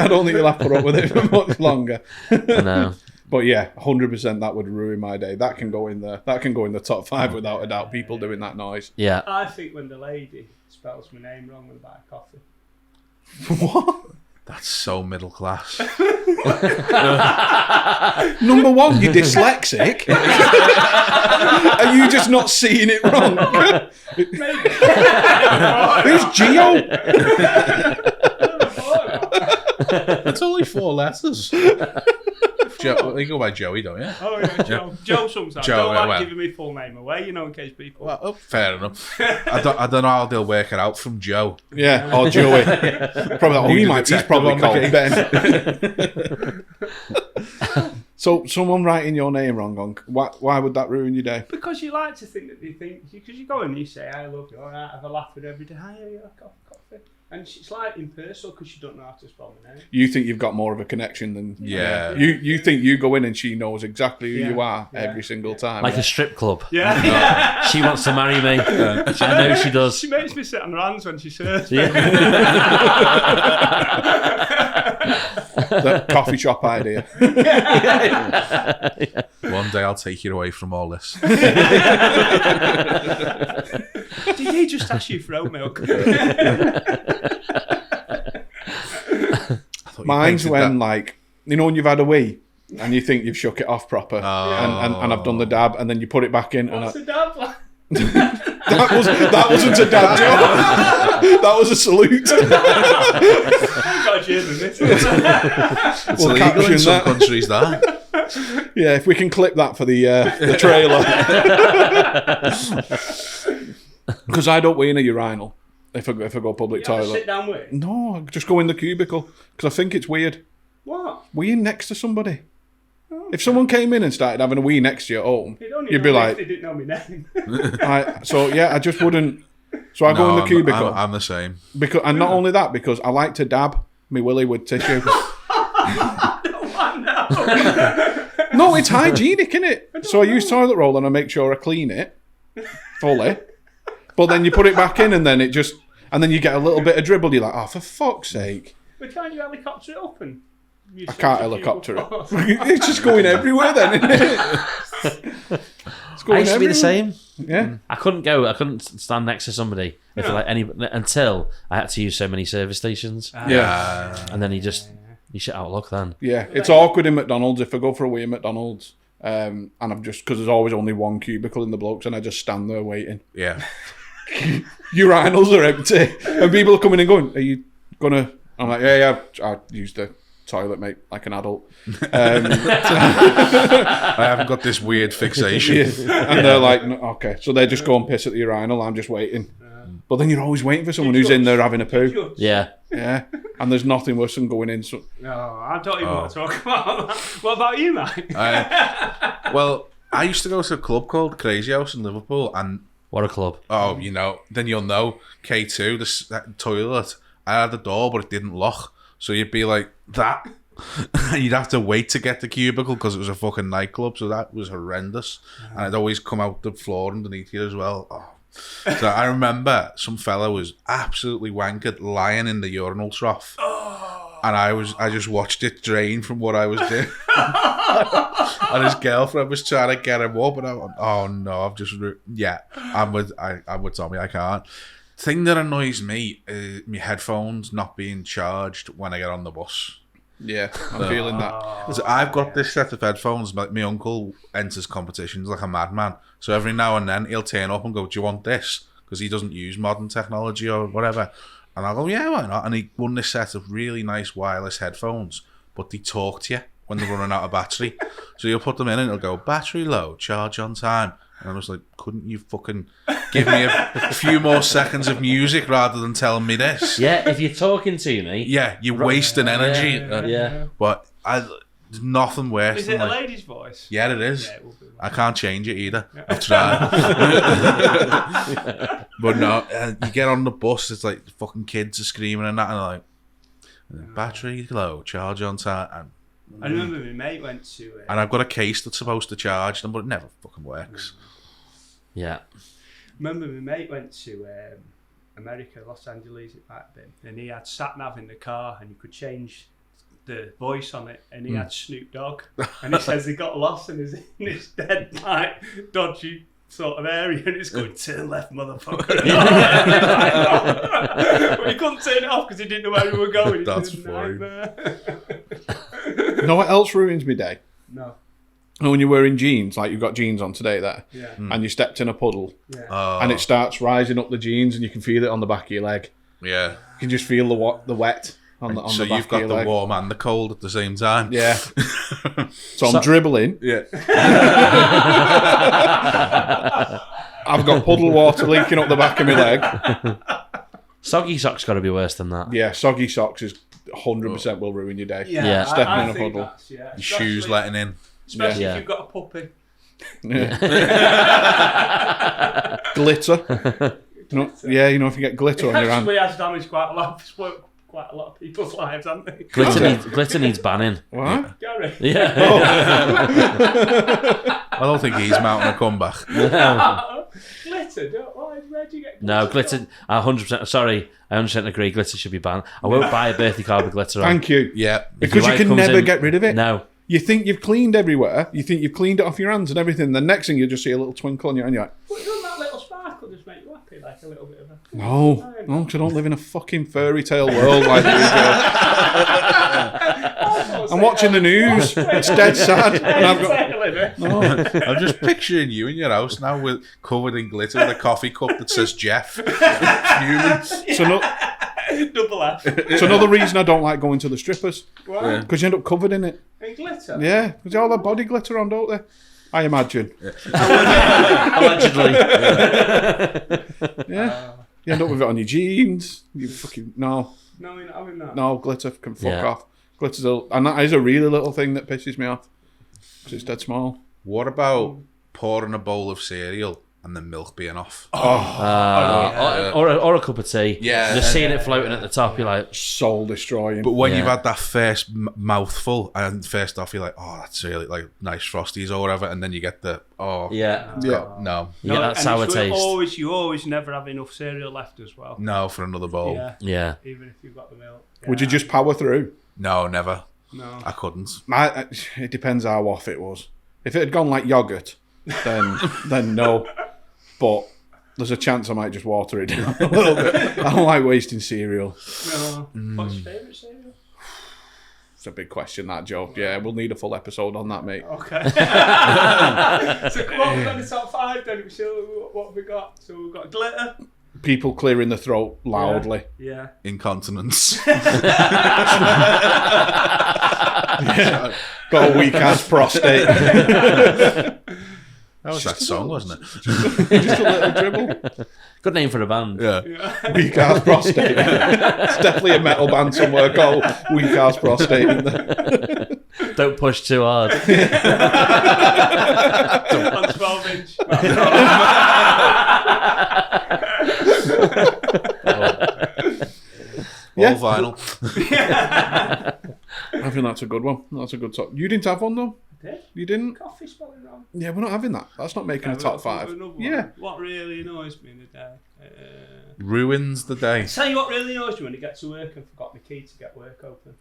I don't think you'll have to put up with it for much longer. No. But yeah, 100% that would ruin my day. That can go in the top 5 without a doubt. People doing that noise. Yeah. I think when the lady spells my name wrong when I buy coffee. What? That's so middle class. Number 1, you're dyslexic. Are you just not seeing it wrong? Who's Geo? It's only 4 letters. Joe, you go by Joey, don't you? Oh yeah, Joe. Joe sometimes. Joe, Don't like well. giving me full name away, in case people. Well, fair enough. I don't know how they'll work it out from Joe. Yeah, or Joey. Probably. He's probably called Ben. So someone writing your name wrong on why would that ruin your day? Because you like to think that because you go and you say I love you, all right, have a laugh with her every day. Hi, yeah, coffee. And it's like impersonal because you don't know how to spell my name. You think you've got more of a connection than... Yeah. You think you go in and she knows exactly who you are every single time. Like a strip club. Yeah. She wants to marry me. I know she does. She makes me sit on her hands when she serves. The coffee shop idea. One day I'll take you away from all this. Did he just ask you for oat milk? Mine's when, when you've had a wee and you think you've shook it off proper and I've done the dab and then you put it back in. What's the dab like? that wasn't a dab joke. That was a salute. I got you in this. It's illegal in some countries, that. Yeah, if we can clip that for the trailer. Because I don't wee in a urinal if I go public You have to toilet. sit down with? No, I just go in the cubicle because I think it's weird. What? Weeing next to somebody. If someone came in and started having a wee next to you at home, you'd be if like... they didn't know my name. I just wouldn't... So I go in the cubicle. I'm the same. And not only that, because I like to dab my willy with tissue. No, it's hygienic, innit? So I use toilet roll and I make sure I clean it fully. But then you put it back in and then and then you get a little bit of dribble. You're like, oh, for fuck's sake. But can't you helicopter it up and... I can't helicopter it. It's just going everywhere then, isn't it? It's going I used to be the everywhere. same. Yeah. I couldn't stand next to somebody until I had to use so many service stations. Yeah. And then you shit out of luck then. Yeah, it's awkward in McDonald's. If I go for a wee in McDonald's, and I'm just... Because there's always only one cubicle in the blokes and I just stand there waiting. Yeah. Urinals are empty. And people are coming and going, are you going to... I'm like, yeah, I used the toilet, mate, like an adult. I haven't got this weird fixation. And they're like, "No, okay." So they just go and piss at the urinal. I'm just waiting. But then you're always waiting for someone who's in there having a poo. Yeah. Yeah. And there's nothing worse than going in. So No, I don't even want to talk about that. What about you, Mike? Well, I used to go to a club called Crazy House in Liverpool, and What a club. oh, you know, then you'll know K2, that toilet. I had the door, but it didn't lock, so you'd be like that. You'd have to wait to get the cubicle because it was a fucking nightclub, so that was horrendous. And I'd always come out the floor underneath you as well. Oh. So I remember some fella was absolutely wankered lying in the urinal trough, and I just watched it drain from what I was doing. And his girlfriend was trying to get him up, and I went, "Oh no, I've just I'm with Tommy. I can't." Thing that annoys me is my headphones not being charged when I get on the bus. yeah, I'm feeling that. 'Cause I've got this set of headphones. My uncle enters competitions like a madman, so every now and then he'll turn up and go, "Do you want this?" Because he doesn't use modern technology or whatever. And I'll go, "Yeah, why not?" And he won this set of really nice wireless headphones, but they talk to you when they're running out of battery. So you'll put them in and it'll go, "Battery low, charge on time." And I was like, couldn't you fucking give me a few more seconds of music rather than telling me this? Yeah, if you're talking to me. Yeah, you're wasting energy. Yeah. But there's nothing worse Is than it a lady's voice? Yeah, it is. Yeah, it will be. I can't change it either. I've tried. But no, you get on the bus, it's like the fucking kids are screaming and that, and like, battery low, charge on time. I remember my mate went to... And I've got a case that's supposed to charge them, but it never fucking works. Yeah. Remember my mate went to America, Los Angeles it might have been, and he had sat-nav in the car and you could change the voice on it, and he had Snoop Dogg, and he says he got lost in his dead, like, dodgy sort of area, and it's going, "Turn left, motherfucker." But he couldn't turn it off because he didn't know where we were going. That's It was a funny. nightmare. You know what else ruins me day? No. And when you're wearing jeans, like you've got jeans on today there, Yeah. and you stepped in a puddle, Yeah. and it starts rising up the jeans, and you can feel it on the back of your leg. Yeah. You can just feel the wet on the So back you've of got your the leg. warm and the cold at the same time. Yeah. So I'm dribbling. Yeah. I've got puddle water leaking up the back of my leg. Soggy socks got to be worse than that. Yeah, soggy socks is 100% will ruin your day. Yeah. Stepping I in a think puddle. that's, yeah. Your shoes letting in. Especially Yeah. if you've got a puppy. Yeah. Glitter. No, yeah, you know, if you get glitter on your hand. Actually has damaged quite a lot of people's lives, hasn't it? Glitter needs banning. What? Gary. Yeah. I don't think he's mounting a comeback. Glitter, where do you get glitter? No, glitter. 100%. Sorry, I 100% agree. Glitter should be banned. I won't buy a birthday card with glitter on. Thank you. Yeah. Because you wife can comes never in- get rid of it. No. You think you've cleaned everywhere. You think you've cleaned it off your hands and everything. The next thing you just see a little twinkle on your hand. You're like, But doesn't that little sparkle just make you happy? Like a little bit of a... no, because I don't live in a fucking fairy tale world like you do. I'm watching the news. It's dead sad. And I've got, no. I'm just picturing you in your house now with covered in glitter with a coffee cup that says Jeff. Fuming. So no, Double F. it's another reason I don't like going to the strippers. Why? Because you end up covered in it. And glitter? Yeah, because they all have body glitter on, don't they? I imagine. Allegedly. Yeah. You end up with it on your jeans. You fucking... No, No, you're not having that. no, glitter can fuck Yeah. off. Glitter's and that is a really little thing that pisses me off. Because it's dead small. What about pouring a bowl of cereal and the milk being off? Or a cup of tea. Yeah. Just seeing it floating at the top, you're like, Soul destroying. But when Yeah. you've had that first mouthful, and first off you're like, oh, that's really like nice Frosties or whatever, and then you get the, Yeah. no, you get that and sour it's taste. You always never have enough cereal left as well. no for another bowl. Yeah. Yeah. Even if you've got the milk. Would you just power through? No, never. No. I couldn't. It depends how off it was. If it had gone like yogurt, then no. But there's a chance I might just water it down a little bit. I don't like wasting cereal. No. What's your favourite cereal? It's a big question, that, Joe. Yeah, we'll need a full episode on that, mate. Okay. So come on, we've got the top 5 then. So what have we got? So we've got glitter. People clearing the throat loudly. Yeah. Incontinence. Got a weak ass prostate. That was that song, wasn't it? Just a little dribble. Good name for a band. Yeah. Weak ass prostate. It's definitely a metal band somewhere called Weak Ass Prostate. In there. Don't push too hard. On 12-inch. All vinyl. I think that's a good one. That's a good top. You didn't have one though? I did. You didn't? Coffee spelling wrong. Yeah, we're not having that. That's not making a top 5. Yeah. What really annoys me in the day? Ruins the day. Tell you what really annoys me when you get to work and forgot my key to get work open.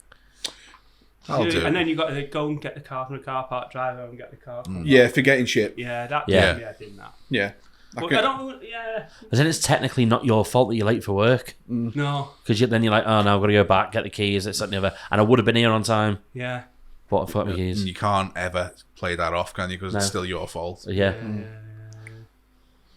I'll do. And then you got to go and get the car from the car park, drive home and get the car. Yeah, forgetting shit. Yeah, that. Yeah. Yeah, doing that. Yeah. But I don't. Yeah. But then it's technically not your fault that you're late for work. No. Because then you're like, oh no, I've got to go back, get the keys, it's that and the other. And I would have been here on time, Yeah. but I forgot my keys. You can't ever play that off, can you? Because it's still your fault. Yeah.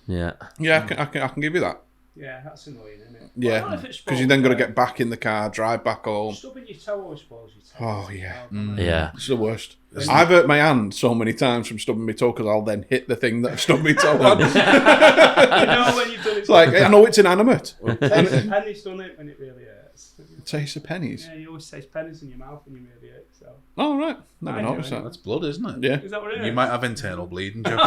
Yeah, I can give you that. Yeah, that's annoying, isn't it? Yeah, because you then got to get back in the car, drive back home. Stubbing your toe, I suppose. Oh, yeah. Yeah. It's the worst. I've hurt my hand so many times from stubbing my toe because I'll then hit the thing that I've stubbed my toe on. You know when you've done it. It's like, I know it's inanimate. Penny's done it when it really hurts. Taste of pennies. Yeah, you always taste pennies in your mouth when you really hurt. So. Oh, right. Never I do, noticed that. That's blood, isn't it? Yeah. Is that what it is? You might have internal bleeding, Joe.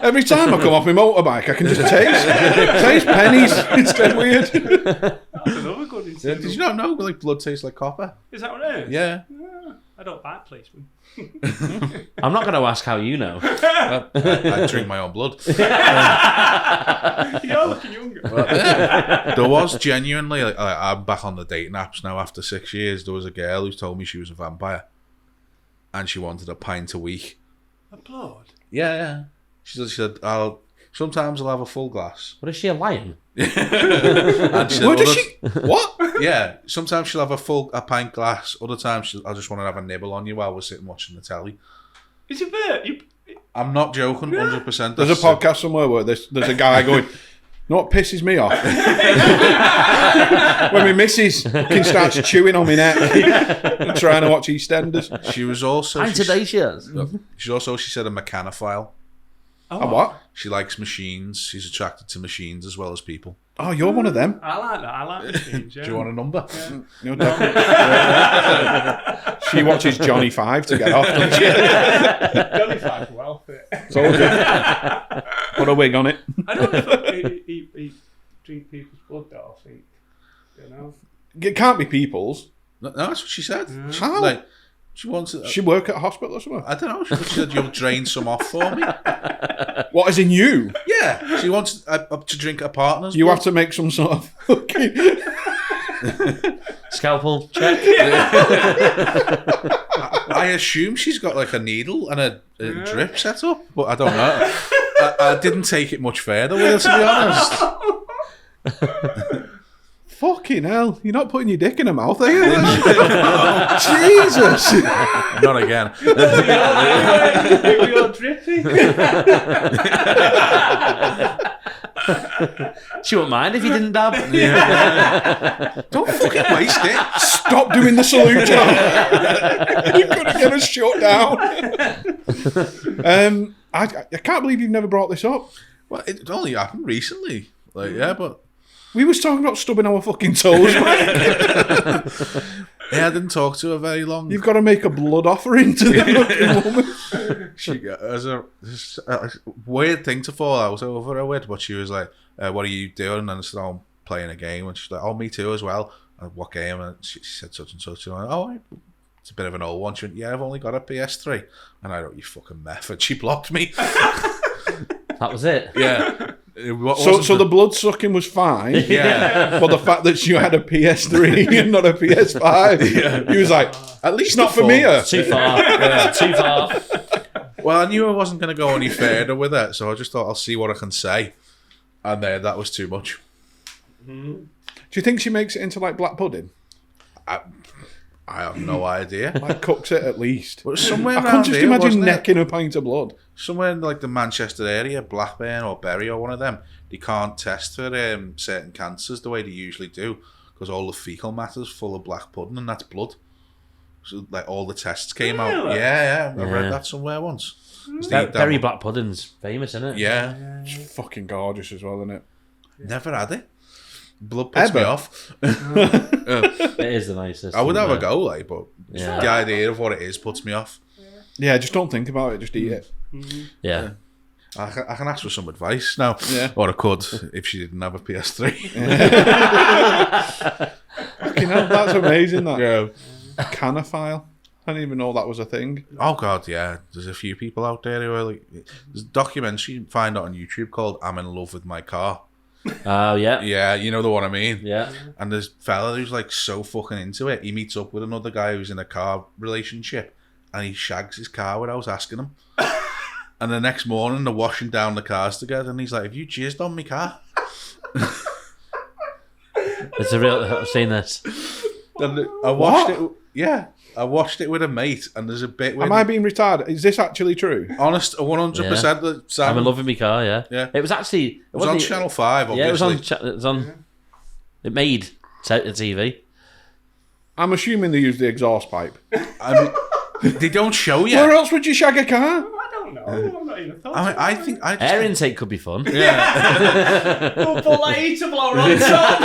Every time I come off my motorbike, I can just taste pennies. It's dead weird. That's another good incident. Did you not know like blood tastes like copper? Is that what it is? Yeah. I don't bite policemen. I'm not going to ask how you know. I drink my own blood. You're looking younger. There was genuinely, I'm back on the dating apps now after 6 years. There was a girl who told me she was a vampire and she wanted a pint a week. A blood? Yeah. She said, sometimes I'll have a full glass. What is she, a lion? And she said, What does she? What? Yeah, sometimes she'll have a pint glass. Other times I just want to have a nibble on you while we're sitting watching the telly. Is it fair? I'm not joking, 100%. There's a podcast somewhere where there's a guy going, you know what pisses me off? When my missus fucking starts chewing on my neck trying to watch EastEnders. She was also... Today she is. She's also, she said, a mechanophile. A what? She likes machines. She's attracted to machines as well as people. Oh, you're one of them. I like that. I like machines, yeah. Do you want a number? No, definitely. She watches Johnny 5 to get off, doesn't she? Johnny Five will help it. Told you. Put a wig on it. I don't know if he drink people's blood, though, I think. You know? It can't be people's. No, that's what she said. How? She wants... She work at a hospital or something? I don't know. She said, you'll drain some off for me. What, as in you? Yeah. She wants to drink a partner's You blood. have to make some sort of fucking... Scalpel, check. I assume she's got like a needle and a drip set up, but I don't know. I didn't take it much further with her, to be honest. Fucking hell. You're not putting your dick in her mouth, are you? Jesus. Not again. You're drippy. She wouldn't mind if you didn't dab. Don't fucking waste it. Stop doing the salute, John. You're going to get us shut down. I can't believe you've never brought this up. Well, it only happened recently. But... We was talking about stubbing our fucking toes, man. Yeah, I didn't talk to her very long. You've got to make a blood offering to the fucking woman. She has a weird thing to fall out over her with, but she was like, what are you doing? And I said, I'm playing a game. And she's like, oh, me too as well. And what game? And she said such and such. And I went, oh, it's a bit of an old one. She went, yeah, I've only got a PS3. And I went, you fucking meth. And she blocked me. That was it. Yeah. So the blood sucking was fine. Yeah. But the fact that you had a PS3 and not a PS5, he was like, at least not for me. Too far. Yeah, too far. Well, I knew I wasn't going to go any further with it, so I just thought I'll see what I can say. And that was too much. Do you think she makes it into like black pudding? I have no idea. Like cooks it at least. But somewhere I around can't just here, imagine wasn't it? necking a pint of blood. Somewhere in like the Manchester area, Blackburn or Bury or one of them, they can't test for certain cancers the way they usually do because all the fecal matter's full of black pudding and that's blood. So like all the tests came out. Yeah. I read that somewhere once. Berry black pudding's famous, isn't it? Yeah. It's fucking gorgeous as well, isn't it? Never had it. Blood puts me off. It is the nicest. I would have a go, like, but the idea of what it is puts me off. Yeah, just don't think about it. Just eat it. Yeah. I can ask for some advice now. Yeah. Or I could if she didn't have a PS3. Fucking hell, that's amazing, that. Yeah. Canophile. I didn't even know that was a thing. Oh, God, yeah. There's a few people out there who are like... There's a documentary you can find it on YouTube called I'm in Love with My Car. Oh, yeah. Yeah, you know the one I mean. Yeah. And there's a fella who's like so fucking into it. He meets up with another guy who's in a car relationship and he shags his car without asking him. And the next morning they're washing down the cars together and he's like, have you jizzed on my car? It's a real... I've seen this. And I watched it... Yeah. I watched it with a mate and there's a bit where... Am I being retarded? Is this actually true? Honest, 100%. I'm in love with my car, yeah. Yeah. It was actually... It was on Channel 5, obviously. Yeah, it was on... It made TV. I'm assuming they use the exhaust pipe. They don't show you. Where else would you shag a car? I don't know. I'm not even thought. I think... Air intake could be fun. Yeah. We'll put that heater blower on top.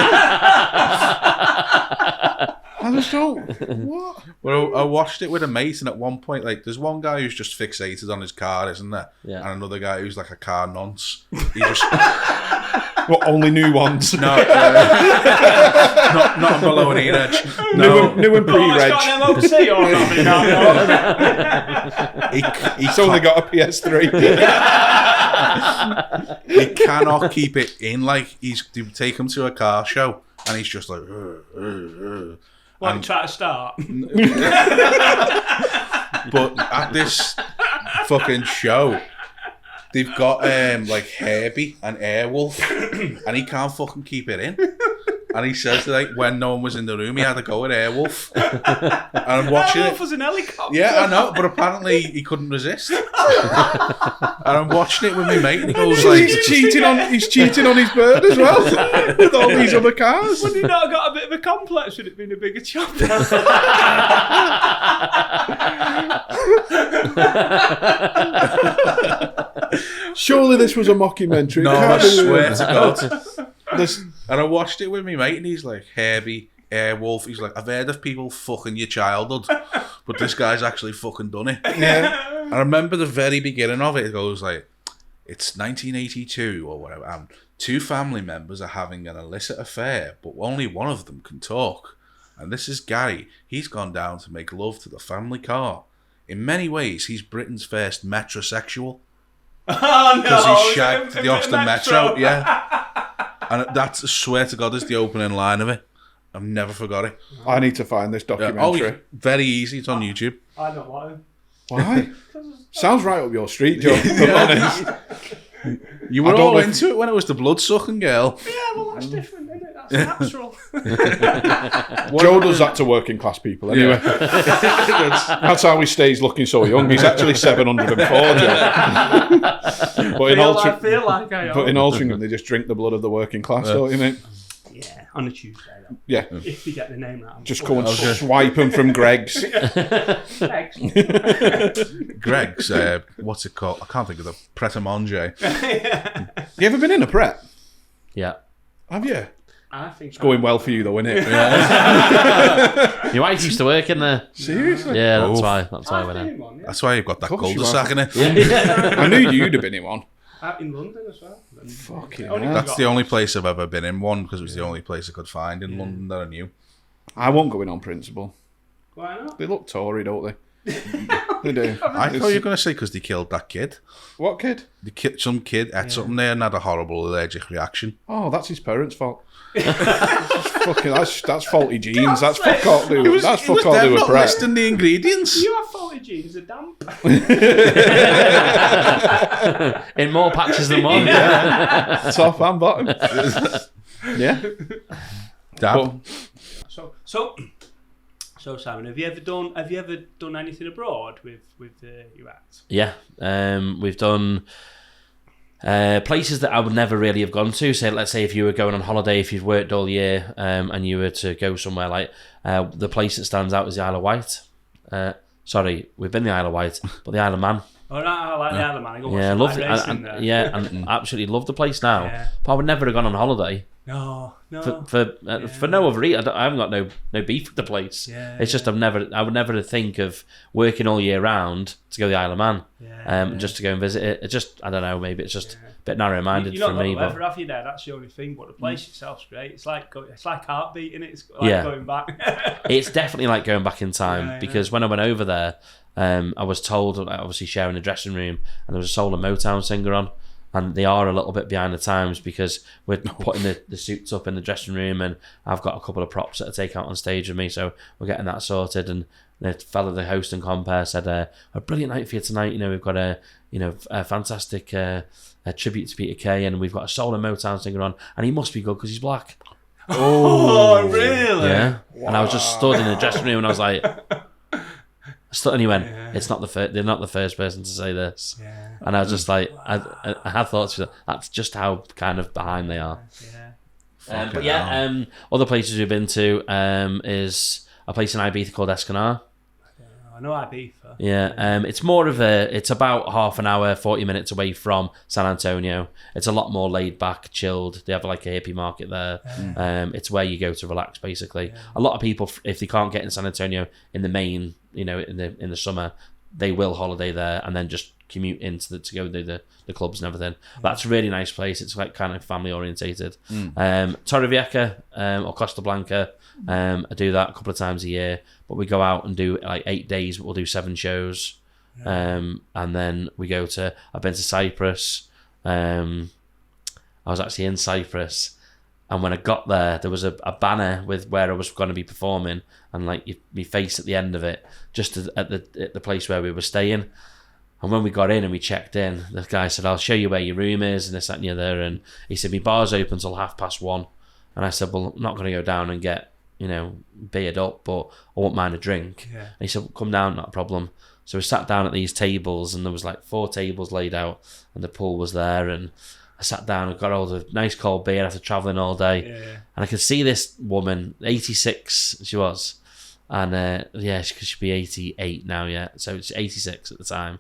I just don't... What? Well, I watched it with a mate, and at one point, like, there's one guy who's just fixated on his car, isn't there? Yeah. And another guy who's like a car nonce. He just... What, only new ones? No, not on below an edge. No. New and pre-reg. It's got an MOT or nothing. He's only got a PS3. He cannot keep it in. Like, they take him to a car show, and he's just like... What, try to start? But at this fucking show, they've got like Herbie and Airwolf, and he can't fucking keep it in. And he says that, like, when no one was in the room, he had to go with Airwolf. And I'm watching Airwolf it. was an helicopter. Yeah, I know, but apparently he couldn't resist. And I'm watching it with my mate, and he goes like, he's cheating on his bird as well with all these other cars. Would he not got a bit of a complex with it being a bigger chopper? Surely this was a mockumentary. no, I swear to God. This, And I watched it with my mate, and he's like, Herbie, Airwolf. He's like, I've heard of people fucking your childhood, but this guy's actually fucking done it. yeah. I remember the very beginning of it. It goes like, it's 1982 or whatever, and two family members are having an illicit affair, but only one of them can talk. And this is Gary. He's gone down to make love to the family car. In many ways, he's Britain's first metrosexual. Oh no! Because he shagged the Austin Metro. Yeah. And that's, I swear to God, is the opening line of it. I've never forgot it. I need to find this documentary. Very easy. It's on YouTube. I don't want him. Why? Sounds right up your street, Joe. To be honest. You were all into it when it was the blood-sucking girl. Yeah, well, that's different, isn't it? That's natural. Joe does that to working class people anyway. That's how he stays looking so young. He's actually 704, Joe. But I feel like I am. But in Altrincham, they just drink the blood of the working class, don't you, mate? Yeah, on a Tuesday, though. Yeah. If you get the name right. Just go and swipe them from Greg's. Greg's, what's it called? I can't think of the Pret-a-Manger. You ever been in a Pret? Yeah. Have you? I think It's going well for you, though, isn't it? Your wife used to work in there. Seriously? Yeah, that's why I went in. That's why you've got that Of course you cul-de-sac in it. I knew you'd have been in one. Out in London as well. Fucking Only hell. That's the only place I've ever been in one, because it was the only place I could find in London that I knew. I won't go in on principle. Why not? They look Tory, don't they? They do. I thought you were going to say because they killed that kid. What kid? Some kid ate something there and had a horrible allergic reaction. Oh, that's his parents' fault. That's faulty genes. That's fuck all they were. That's fuck all they were. Not listing the ingredients. You have faulty genes, are damp. In more patches than one. Top and bottom. Yeah. Dab. So Simon, have you ever done anything abroad with your act? Yeah, we've done Places that I would never really have gone to. So let's say if you were going on holiday, if you've worked all year, and you were to go somewhere like the place that stands out is the Isle of Wight. Sorry, we've been the Isle of Wight, but the Isle of Man. Oh, no, I like the Isle of Man. I go Yeah, watch love racing there. yeah, and absolutely love the place now. Yeah. But I would never have gone on holiday. No. For no other reason. I haven't got no beef with the place. Yeah, it's just I would never think of working all year round to go to the Isle of Man. Just to go and visit it. It just, I don't know, maybe it's just a bit narrow-minded for me. You're not going have you there? That's the only thing. But the place itself's great. It's like heartbeat, and it's like going back. It's definitely like going back in time because when I went over there, I was told, obviously sharing the dressing room, and there was a soul and Motown singer on. And they are a little bit behind the times because we're putting the suits up in the dressing room, and I've got a couple of props that I take out on stage with me, so we're getting that sorted. And the fellow, the host and compere, said, "A brilliant night for you tonight. We've got a fantastic a tribute to Peter Kay, and we've got a soul and Motown singer on, and he must be good because he's black." Oh, really? Yeah. Wow. And I was just stood in the dressing room, and I was like. And he went, "It's not they're not the first person to say this." Yeah. And I was just like, I had thoughts. That's just how kind of behind they are. But other places we've been to is a place in Ibiza called Escanar. I know Ibiza. Yeah, it's about half an hour, 40 minutes away from San Antonio. It's a lot more laid back, chilled. They have like a hippie market there. It's where you go to relax, basically. A lot of people, if they can't get in San Antonio in the main, in the summer, they will holiday there and then just commute to go do the clubs and everything. That's a really nice place. It's like kind of family orientated. Torrevieja or Costa Blanca, I do that a couple of times a year, but we go out and do like 8 days. We'll do 7 shows, and then we go to. I've been to Cyprus. I was actually in Cyprus, and when I got there was a banner with where I was going to be performing, and like my face at the end of it, just at the place where we were staying. And when we got in and we checked in, the guy said, "I'll show you where your room is," and this, that, and the other. And he said, "My bar's open till 1:30." And I said, "Well, I'm not going to go down and get, beard up, but I won't mind a drink." And he said, "Well, come down, not a problem." So we sat down at these tables, and there was like 4 tables laid out, and the pool was there. And I sat down and got all the nice cold beer after travelling all day. And I could see this woman, 86 she was. And she'd be 88 now, so it's 86 at the time,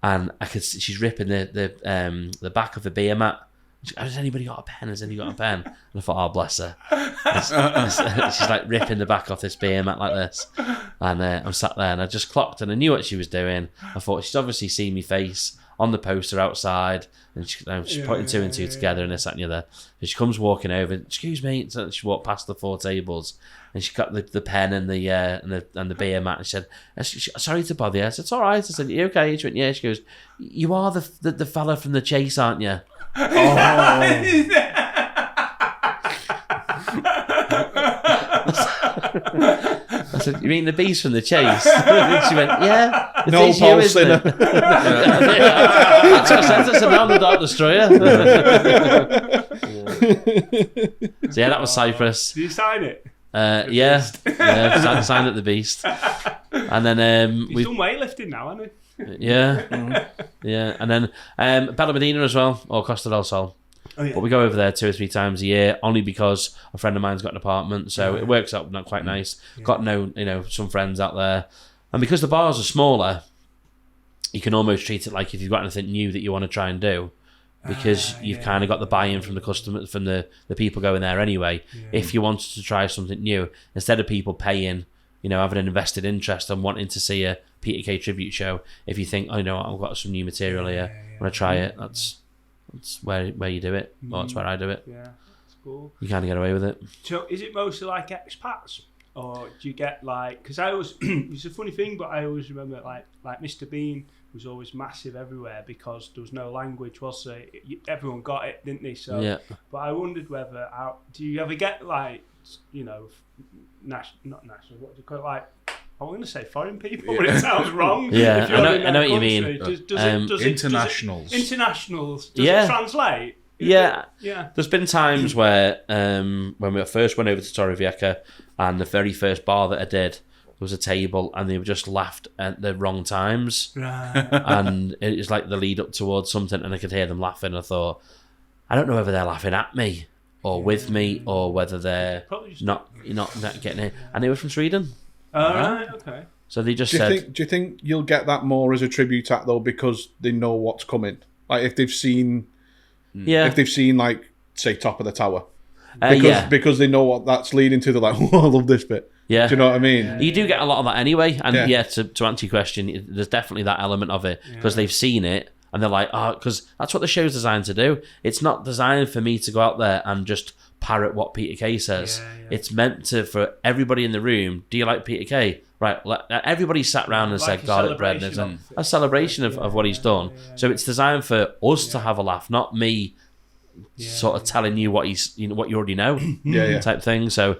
and I could see she's ripping the back of the beer mat. Has anybody got a pen? Has anybody got a pen? And I thought, oh, bless her. She's like ripping the back off this beer mat like this, and I'm sat there, and I just clocked, and I knew what she was doing. I thought she's obviously seen me face on the poster outside, and she's putting 2 and 2 together, and this, that, and the other. And she comes walking over. "Excuse me." So she walked past the 4 tables, and she got the pen and the beer mat, and she said, "Sorry to bother you." I said, "It's all right." I said, "You okay?" She went, "Yeah." She goes, "You are the fella from The Chase, aren't you?" I said, "You mean the beast from The Chase?" She went, "Yeah." No, Paul Sinner. That's what I said. I said, "I'm the Dark Destroyer." So that was Cyprus. Did you sign it? Signed at the Beast. And then he's done weightlifting now, hasn't he? And then Bella Medina as well, or Costa del Sol. But we go over there 2 or 3 times a year, only because a friend of mine's got an apartment, so it works out not quite nice. Got some friends out there, and because the bars are smaller, you can almost treat it like if you've got anything new that you want to try and do, because you've kind of got the buy-in from the customer, from the people going there anyway. If you wanted to try something new, instead of people paying, having an invested interest and wanting to see a Peter Kay tribute show, if you think, I've got some new material here, I want to try it, that's where you do it. Well, that's where I do it. Yeah, that's cool. You kind of get away with it. So is it mostly like expats? Or do you get like, because I always, it's a funny thing, but I always remember like Mr. Bean was always massive everywhere because there was no language, was there? Everyone got it, didn't they? So, but I wondered whether, do you ever get like, not national, what do you call it, like, I'm going to say foreign people, but it sounds wrong. Yeah, I know what you mean. Internationals. Internationals. Does it translate? Yeah. There's been times where when we first went over to Torrevieja, and the very first bar that I did, was a table and they were just laughed at the wrong times. Right. And it was like the lead up towards something, and I could hear them laughing. I thought, I don't know whether they're laughing at me or with me, or whether they're not getting it. And they were from Sweden. Right, okay. So they just Do said... you think you'll get that more as a tribute act, though, because they know what's coming? Like, if they've seen... Yeah. If they've seen, like, say, Top of the Tower. Because they know what that's leading to. They're like, oh, I love this bit. Yeah. Do you know what I mean? You do get a lot of that anyway. And to answer your question, there's definitely that element of it, because they've seen it and they're like, oh, because that's what the show's designed to do. It's not designed for me to go out there and just parrot what Peter Kay says. It's meant to, for everybody in the room, do you like Peter Kay? Right, everybody sat around and said garlic bread, and it's a celebration of what he's done. So it's designed for us to have a laugh, not me sort of telling you what what you already know, type thing. So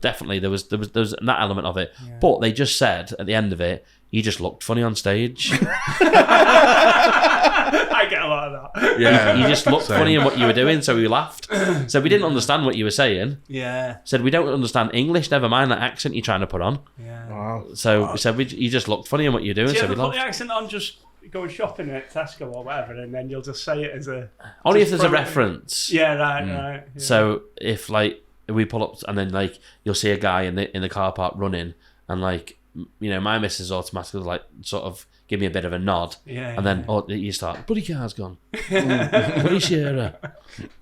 definitely there was that element of it. But they just said at the end of it, you just looked funny on stage. I get a lot of that. Yeah, you just looked funny in what you were doing, so we laughed. So we didn't understand what you were saying. Yeah. Said we don't understand English. Never mind that accent you're trying to put on. Yeah. Wow. So we said you just looked funny in what you were doing, Do you so ever we put laughed. the accent on just going shopping at Tesco or whatever, and then you'll just say it as a... Only if there's a reference. Yeah, right. Yeah. So if we pull up and then you'll see a guy in the car park running, and my missus automatically sort of give me a bit of a nod, and then you start, bloody car's gone, bloody Shearer,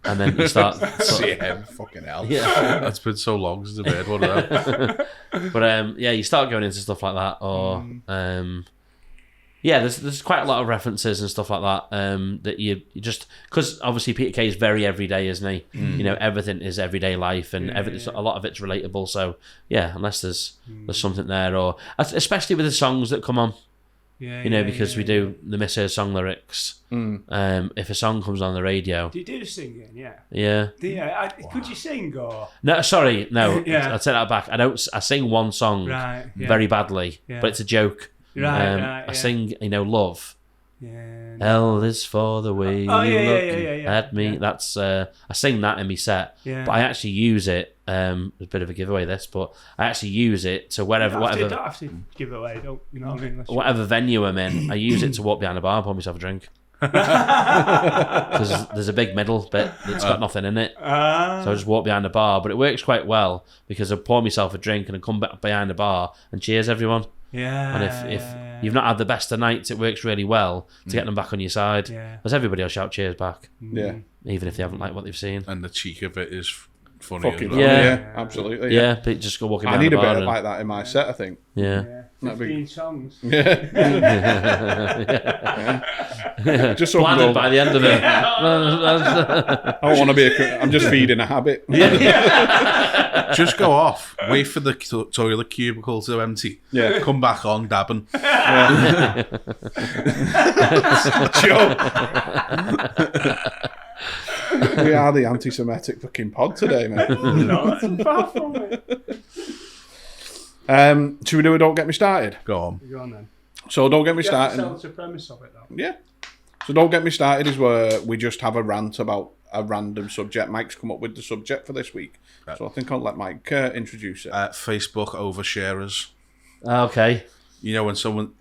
and then you start CM, fucking hell. Yeah, that's been so long since I've heard one of that. But you start going into stuff like that, or there's quite a lot of references and stuff like that that you just, because obviously Peter Kay is very everyday, isn't he? Everything is everyday life, and a lot of it's relatable. So unless there's something there, or especially with the songs that come on, because we do the misheard song lyrics. If a song comes on the radio, do you do singing? Could you sing or? No, sorry, no. I'd take that back. I sing one song very badly, but it's a joke. I sing, love. L is for the way you look at me. That's I sing that in my set, but I actually use it. It's a bit of a giveaway, this, but I actually use it to whatever. You don't have to give it away. Don't you know what I mean? Whatever venue I'm in, I use it to walk behind the bar and pour myself a drink. Because there's a big middle bit that's got nothing in it, so I just walk behind the bar. But it works quite well because I pour myself a drink and I come back behind the bar and cheers everyone. And if you've not had the best of nights, it works really well to get them back on your side. Because everybody will shout cheers back. Even if they haven't liked what they've seen. And the cheek of it is funny as well. Yeah, absolutely. Yeah, but just go walking behind I need the a bar bit like that in my set, I think. 15 songs. Just so blinded by the end of it. I don't want to be I'm just feeding a habit. Just go off, wait for the toilet cubicle to empty, come back on dabbing. Joe. We are the anti-Semitic fucking pod today, mate. No, that's far from it. Should we do a Don't Get Me Started? Go on. Go on then. So Don't Get Me You have to Started. tell us the premise of it, though. Yeah. So Don't Get Me Started is where we just have a rant about a random subject. Mike's come up with the subject for this week. So I think I'll let Mike introduce it. Facebook oversharers. Okay. When someone,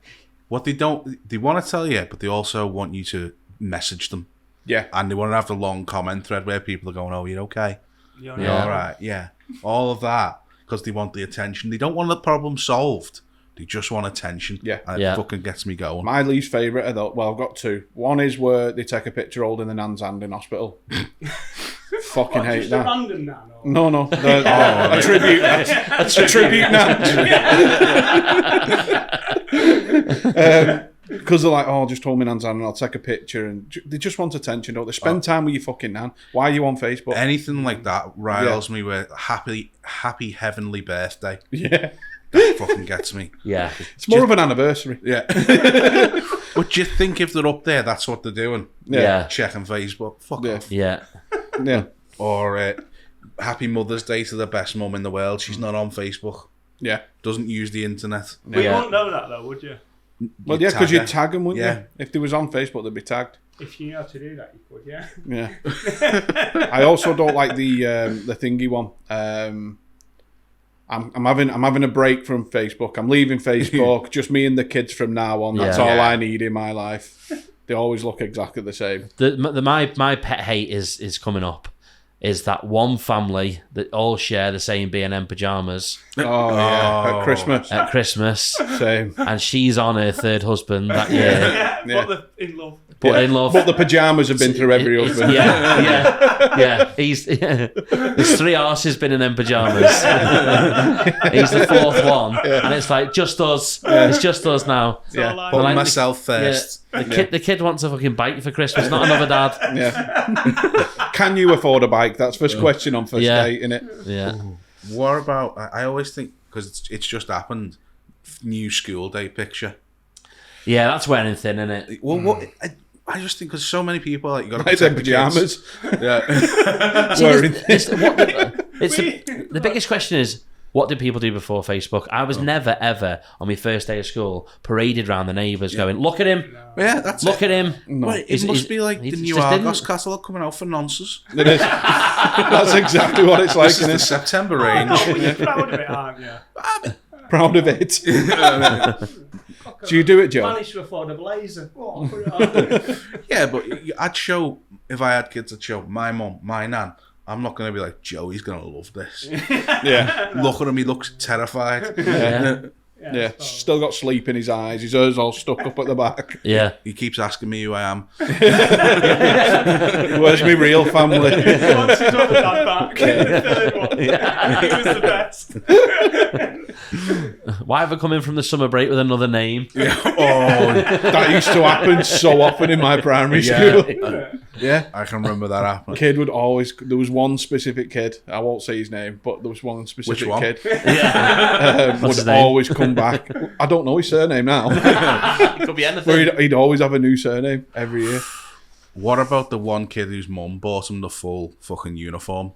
they want to tell you, but they also want you to message them. Yeah. And they want to have the long comment thread where people are going, oh, you're okay. You're all right. Yeah. All of that. Because they want the attention. They don't want the problem solved. They just want attention. Yeah. And it fucking gets me going. My least favourite are I've got two. One is where they take a picture holding the nan's hand in hospital. Fucking hate just that. A random nan? Or? No. A tribute nan. A tribute nan. Because they're like, just hold my nan's hand and I'll take a picture. And they just want attention, don't they? Spend time with your fucking nan. Why are you on Facebook? Anything like that riles me with happy heavenly birthday. Yeah. That fucking gets me. Yeah. It's more of an anniversary. Yeah. But do you think if they're up there, that's what they're doing? Yeah. Checking Facebook. Fuck off. Yeah. Yeah. Or happy Mother's Day to the best mum in the world. She's not on Facebook. Yeah. Doesn't use the internet. But you wouldn't know that, though, would you? Well, yeah, because you'd tag them, wouldn't you? If they was on Facebook, they'd be tagged. If you know how to do that, you could, yeah. Yeah. I also don't like the thingy one. I'm having a break from Facebook. I'm leaving Facebook. Just me and the kids from now on. That's all I need in my life. They always look exactly the same. My pet hate is coming up. Is that one family that all share the same B&M pajamas? Oh yeah, at Christmas. At Christmas, same. And she's on her third husband that year. But they're in love. In love. But the pajamas have been through every husband. Yeah. There's 3 arses been in them pajamas. He's the 4th one, and it's like just us. It's just us now. Put myself first. The kid wants a fucking bike for Christmas, not another dad. Yeah. Can you afford a bike? That's first question on first date, innit? Yeah. What about? I always think because it's just happened. New school day picture. Yeah, that's wearing thin, isn't it? Well, what? I just think because so many people like you got to protect the pajamas. Wearing the biggest question is, what did people do before Facebook? I was never ever on my first day of school paraded around the neighbours going, look at him. Yeah, that's look at him. No. It must be like the new Argos catalogue coming out for nonces. It is. That's exactly what it's like. This is the September range. You're proud of it, aren't you? Proud of it. Do you do it, Joe? Managed to afford a blazer. Yeah, but I'd show, if I had kids, I'd show my mum, my nan. I'm not going to be like, Joey's going to love this. Yeah. Look at him, he looks terrified. Yeah. Still got sleep in his eyes. His ears all stuck up at the back. Yeah. He keeps asking me who I am. Where's my real family? He wants his other dad back. The third one. He was the best. Why have I come in from the summer break with another name? Yeah. Oh, that used to happen so often in my primary school. Yeah. I can remember that happening. Kid would always, there was one specific kid, I won't say his name, but there was one specific kid. Would always come back. I don't know his surname now. It could be anything. He'd always have a new surname every year. What about the one kid whose mum bought him the full fucking uniform?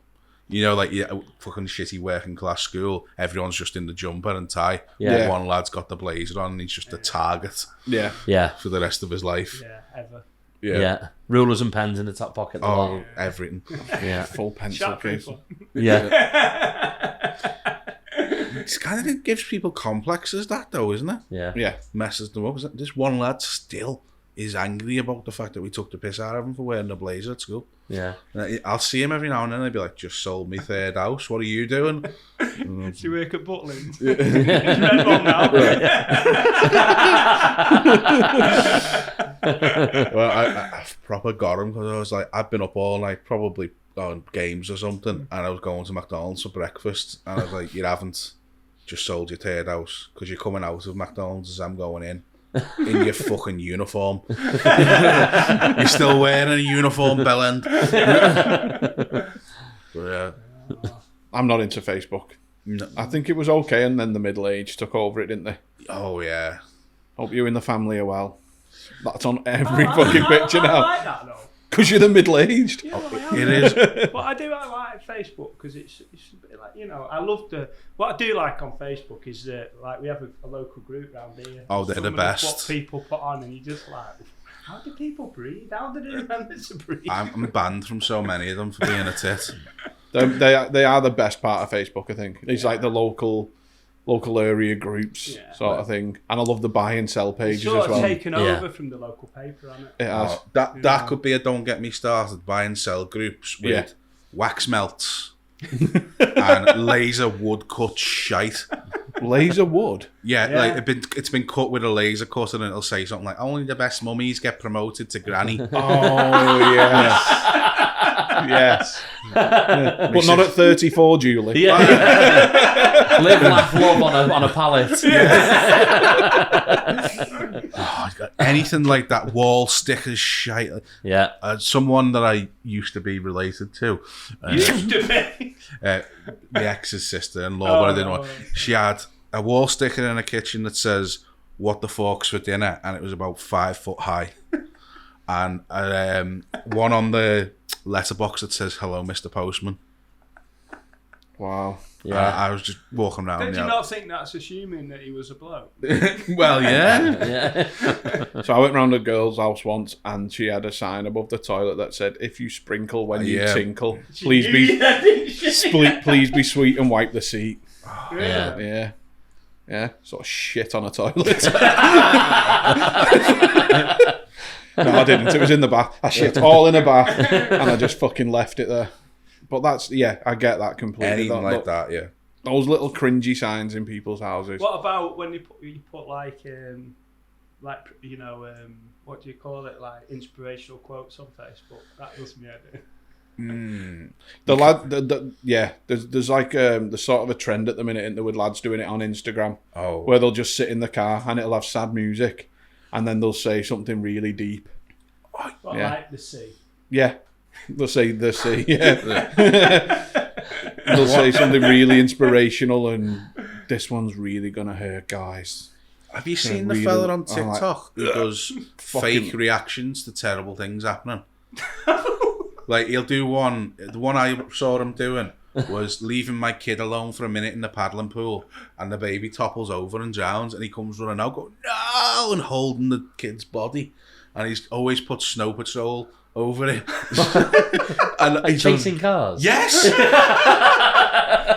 You know, like fucking shitty working class school. Everyone's just in the jumper and tie. Yeah. One lad's got the blazer on and he's just a target. Yeah. For the rest of his life. Yeah, ever. Yeah. Rulers and pens in the top pocket. Oh, everything. Yeah. Full pencil case. Yeah. It kind of gives people complexes, that though, isn't it? Yeah. Yeah. Messes them up. This one lad still is angry about the fact that we took the piss out of him for wearing a blazer at school. Yeah. I'll see him every now and then and I'll be like, just sold me third house. What are you doing? Do you work at Butlins? It's red one now. Well, I proper got him because I was like, I've been up all night, probably on games or something, and I was going to McDonald's for breakfast, and I was like, you haven't just sold your third house because you're coming out of McDonald's as I'm going in your fucking uniform. You're still wearing a uniform, bellend. Yeah. I'm not into Facebook. No. I think it was okay, and then the middle age took over it, didn't they? Oh, yeah. Hope you and the family are well. That's on every fucking picture I now. like that though. Because you're the middle-aged. Yeah, well, It is. But I like Facebook because it's a bit like, you know, I love what I do like on Facebook is that, like, we have a local group around here. Oh, they're the best. What people put on, and you just like, how do people breathe? How do they remember to breathe? I'm banned from so many of them for being a tit. They are the best part of Facebook, I think. It's like the local area groups sort of thing. And I love the buy and sell pages it's sort as well. of taken over from the local paper, hasn't it? It has. That could be a don't get me started buy and sell groups with wax melts and laser wood cut shite. Laser wood? Yeah, like it's been cut with a laser cutter and it'll say something like, only the best mummies get promoted to granny. Oh, yes. Yes. But not at 34, Julie. Yeah. Live, laugh, love on a pallet. Anything like that wall stickers shite. Yeah. Someone that I used to be related to. Used to be. My ex's sister-in-law, but I didn't know. She had a wall sticker in her kitchen that says, "What the fork's for dinner?" and it was about 5 foot high. And one on the letterbox that says, "Hello, Mr. Postman." Wow. Yeah, I was just walking around. Don't you not think that's assuming that he was a bloke? Well, yeah. So I went round a girl's house once, and she had a sign above the toilet that said, "If you sprinkle when you tinkle, please be sweet and wipe the seat." Really? Yeah. Sort of shit on a toilet. No, I didn't. It was in the bath. I shit all in a bath, and I just fucking left it there. But that's I get that completely. Anything like that, yeah. Those little cringy signs in people's houses. What about when you put like what do you call it, like inspirational quotes on Facebook? That does me head in. The lad, there's like there's sort of a trend at the minute, isn't there, with lads doing it on Instagram, where they'll just sit in the car and it'll have sad music, and then they'll say something really deep. Like the sea. Yeah, they'll say the sea. Yeah, they'll say something really inspirational, and this one's really gonna hurt, guys. Have you seen the fella on TikTok who does fake reactions to terrible things happening? Like, he'll do one. The one I saw him doing was leaving my kid alone for a minute in the paddling pool, and the baby topples over and drowns, and he comes running out, going, no, and holding the kid's body. And he's always put Snow Patrol over it. And he's chasing cars? Yes!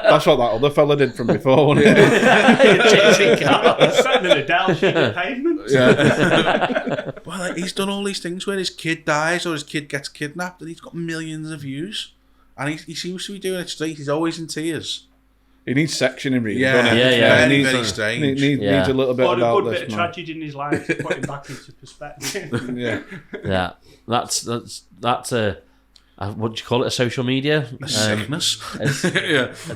That's what that other fella did from before, wasn't it? Chasing cars. Sitting in a down sheet of pavement. Yeah. Well, like, he's done all these things where his kid dies or his kid gets kidnapped, and he's got millions of views. And he seems to be doing it straight. He's always in tears. He needs sectioning, really. Yeah, yeah. Very strange. Needs a little bit Or about a good this, bit of man. tragedy in his life to put him back into perspective. Yeah. Yeah, that's a what do you call it? A social media Sickness.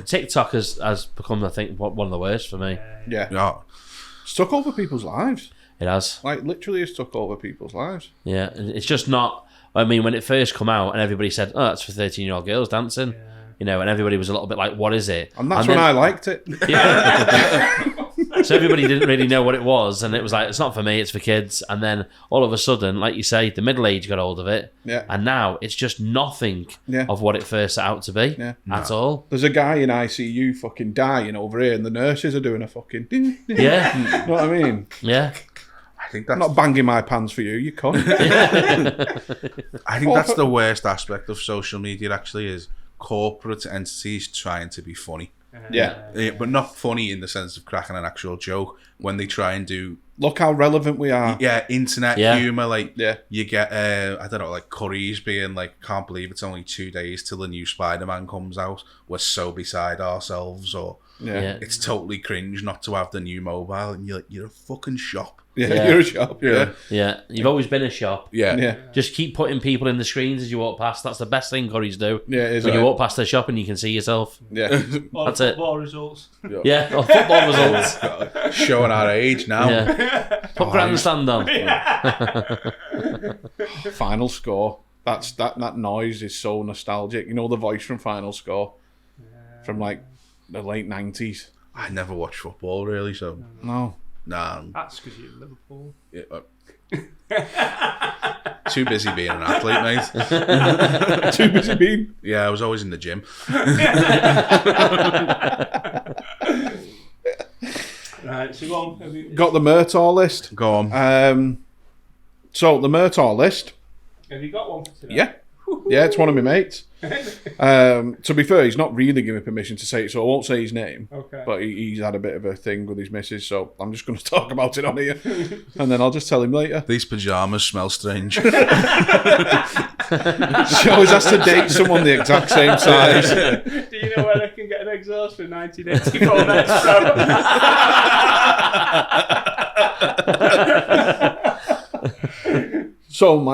TikTok has become, I think, one of the worst for me. Yeah. It's took over people's lives. It has. Like, literally, it's took over people's lives. Yeah, it's just not. I mean, when it first come out and everybody said, "Oh, that's for 13-year-old girls dancing," you know, and everybody was a little bit like, "What is it?" And that's when I liked it. Yeah. So everybody didn't really know what it was, and it was like, it's not for me, it's for kids. And then all of a sudden, like you say, the middle age got hold of it, and now it's just nothing of what it first set out to be at all. There's a guy in ICU fucking dying over here, and the nurses are doing a fucking Yeah. You know what I mean? Yeah. I think I'm that's not banging my pants for you cunt. I think that's the worst aspect of social media, actually, is corporate entities trying to be funny. Yeah, but not funny in the sense of cracking an actual joke. When they try and do, look how relevant we are. Yeah, internet humor. Like, you get, I don't know, like Curry's being like, can't believe it's only 2 days till the new Spider-Man comes out. We're so beside ourselves, or it's totally cringe not to have the new mobile, and you're a fucking shop. Yeah, you're a shop. Yeah. You've always been a shop. Yeah. Just keep putting people in the screens as you walk past. That's the best thing Currys do. Yeah, it is. When you walk past the shop and you can see yourself. Yeah. That's it. Football results. Yeah, or football results. Showing our age now. Yeah. Put grandstand on. Final Score. That noise is so nostalgic. You know the voice from Final Score? From like the late 90s. I never watched football, really, so... No. Nah. That's because you're Liverpool. Too busy being an athlete, mate. Too busy being. Yeah, I was always in the gym. Right, so go on. Got the merto list. Go on. So the merto list. Have you got one for today? Yeah. Yeah, it's one of my mates. To be fair, he's not really given me permission to say it, so I won't say his name. Okay. But he's had a bit of a thing with his missus, so I'm just going to talk about it on here, and then I'll just tell him later. These pajamas smell strange. She always has to date someone the exact same size. Do you know where I can get an exhaust for 1984 Metro? So,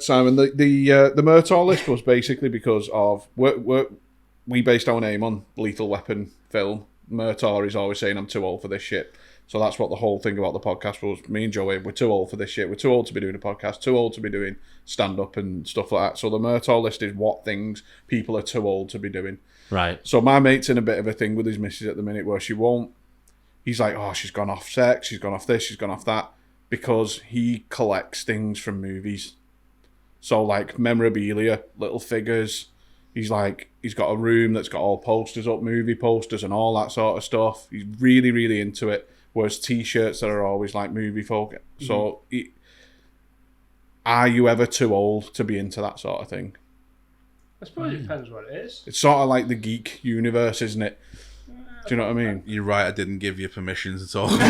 Simon, the merto list was basically because of we based our name on Lethal Weapon film. Merto is always saying I'm too old for this shit. So that's what the whole thing about the podcast was. Me and Joey, we're too old for this shit. We're too old to be doing a podcast, too old to be doing stand-up and stuff like that. So the merto list is what things people are too old to be doing. Right. So my mate's in a bit of a thing with his missus at the minute where she won't... He's like, oh, she's gone off sex, she's gone off this, she's gone off that. Because he collects things from movies. So, like, memorabilia, little figures. He's got a room that's got all posters up, movie posters and all that sort of stuff. He's really, really into it. Whereas T-shirts that are always, like, movie folk. Mm-hmm. So, are you ever too old to be into that sort of thing? I suppose it depends what it is. It's sort of like the geek universe, isn't it? Do you know what I mean? You're right, I didn't give you permission to talk. Because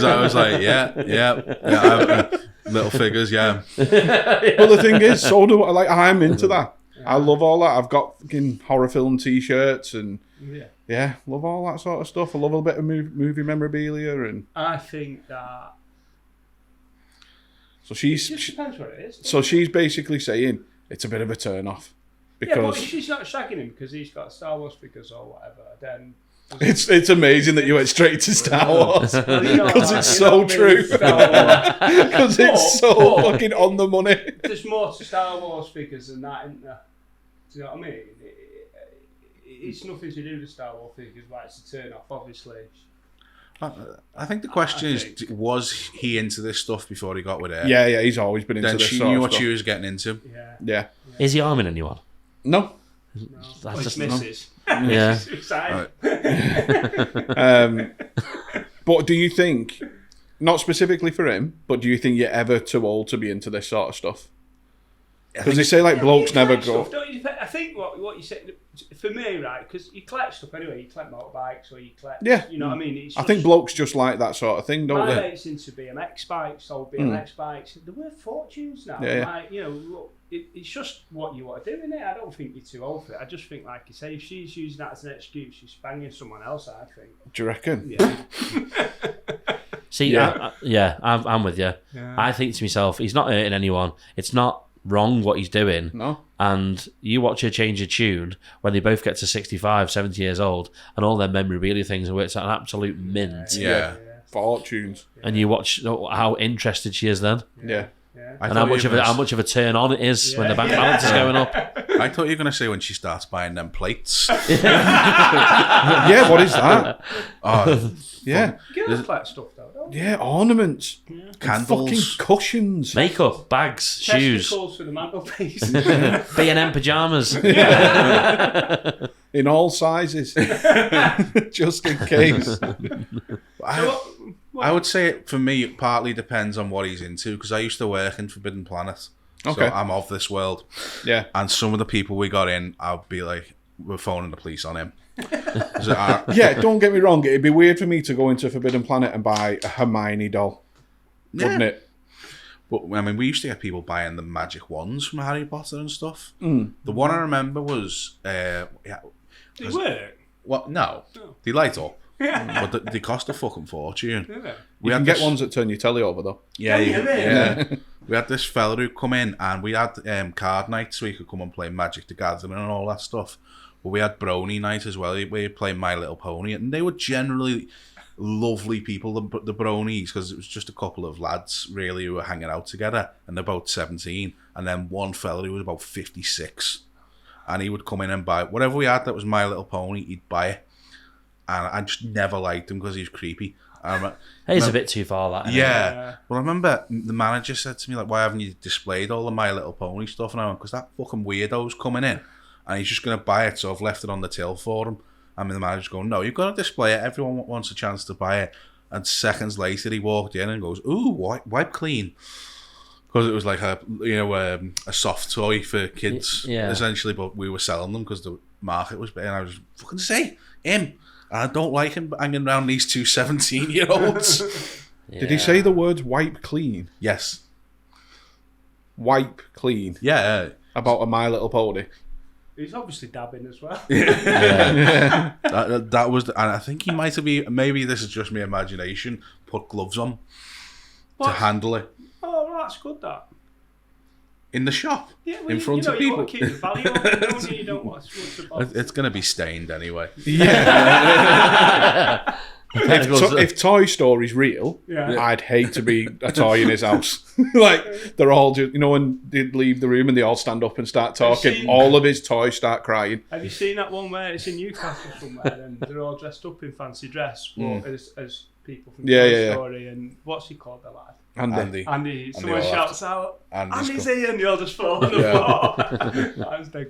I was like, yeah, little figures, yeah. But the thing is, so do like I'm into that. I love all that. I've got fucking horror film T-shirts and love all that sort of stuff. I love a bit of movie memorabilia, and I think that. So It just depends what it is. So she's basically saying it's a bit of a turn off because but if she's not shagging him because he's got Star Wars figures or whatever, then it's amazing that you went straight to Star Wars because it's so true. Because it's so fucking on the money. There's more to Star Wars figures than that, isn't there? Do you know what I mean? It's nothing to do with Star Wars figures, but it's a turn off, obviously. I think the question is, was he into this stuff before he got with her? Yeah, he's always been into then this she sort knew of what stuff. she was getting into. Yeah. Is he harming anyone? No. That's just misses. Yeah. But do you think, not specifically for him, but do you think you're ever too old to be into this sort of stuff? Because they say like blokes never go. Stuff, don't you? I think what you said for me, right? Because you collect stuff anyway. You collect motorbikes or you collect. Yeah. You know what I mean? It's I think blokes just like that sort of thing, don't my they? mates into BMX bikes, sold BMX bikes. They're worth fortunes now. Yeah. Like, you know, look, it's just what you want to do, innit? I don't think you're too old for it. I just think, like you say, if she's using that as an excuse, she's banging someone else, I think. Do you reckon? Yeah. See, I'm with you. Yeah. I think to myself, he's not hurting anyone. It's not wrong what he's doing. No. And you watch her change a tune when they both get to 65, 70 years old, and all their memorabilia things are worth an absolute mint. Yeah. Fortunes. And you watch how interested she is then. Yeah. And how much of a turn on it is when the bank balance is going up. I thought you were going to say when she starts buying them plates. Yeah, what is that? Yeah. Girls collect stuff though, don't they? Yeah, ornaments. Candles. Fucking cushions. Makeup, bags, shoes, Testicles for the mantelpiece. B&M pyjamas. In all sizes. Just in case. I would say for me, it partly depends on what he's into, because I used to work in Forbidden Planet. Okay. So I'm of this world. Yeah. And some of the people we got in, I'd be like, we're phoning the police on him. Yeah, don't get me wrong. It'd be weird for me to go into Forbidden Planet and buy a Hermione doll. Wouldn't it? But I mean, we used to get people buying the magic wands from Harry Potter and stuff. The one I remember was... They work? Well, no. They light up. But they cost a fucking fortune. You can get ones that turn your telly over, though. Yeah. We had this fella who come in, and we had card night, so he could come and play Magic the Gathering and all that stuff. But we had Brony night as well. We played My Little Pony, and they were generally lovely people, the Bronies, because it was just a couple of lads really who were hanging out together, and they're about 17, and then one fella who was about 56, and he would come in and buy whatever we had that was My Little Pony. He'd buy it, and I just never liked him because he was creepy. It's a bit too far, that. Yeah. Well, I remember the manager said to me, like, why haven't you displayed all the My Little Pony stuff? And I went, because that fucking weirdo's coming in and he's just going to buy it, so I've left it on the till for him. And the manager's going, no, you've got to display it. Everyone wants a chance to buy it. And seconds later, he walked in and goes, ooh, wipe clean. Because it was like a soft toy for kids, essentially, but we were selling them because the market was big. And I was fucking say, him. I don't like him hanging around these two 17-year-olds. Did he say the words wipe clean? Yes. Wipe clean? Yeah. About a My Little Pony? He's obviously dabbing as well. That was... And I think he might have been... Maybe this is just my imagination. Put gloves on to handle it. Oh, well, that's good, that. In the shop, well, in front of people. You want to keep the value on it, don't you? You don't want to... It's going to be stained anyway. Yeah. If Toy Story's real, I'd hate to be a toy in his house. Like, they're all just... You know, when they leave the room and they all stand up and start talking, all of his toys start crying. Have you seen that one where it's in Newcastle somewhere and they're all dressed up in fancy dress as people from Toy Story, and what's he called, the lad? Andy. Someone shouts out, Andy's here, and you'll just fall on the floor.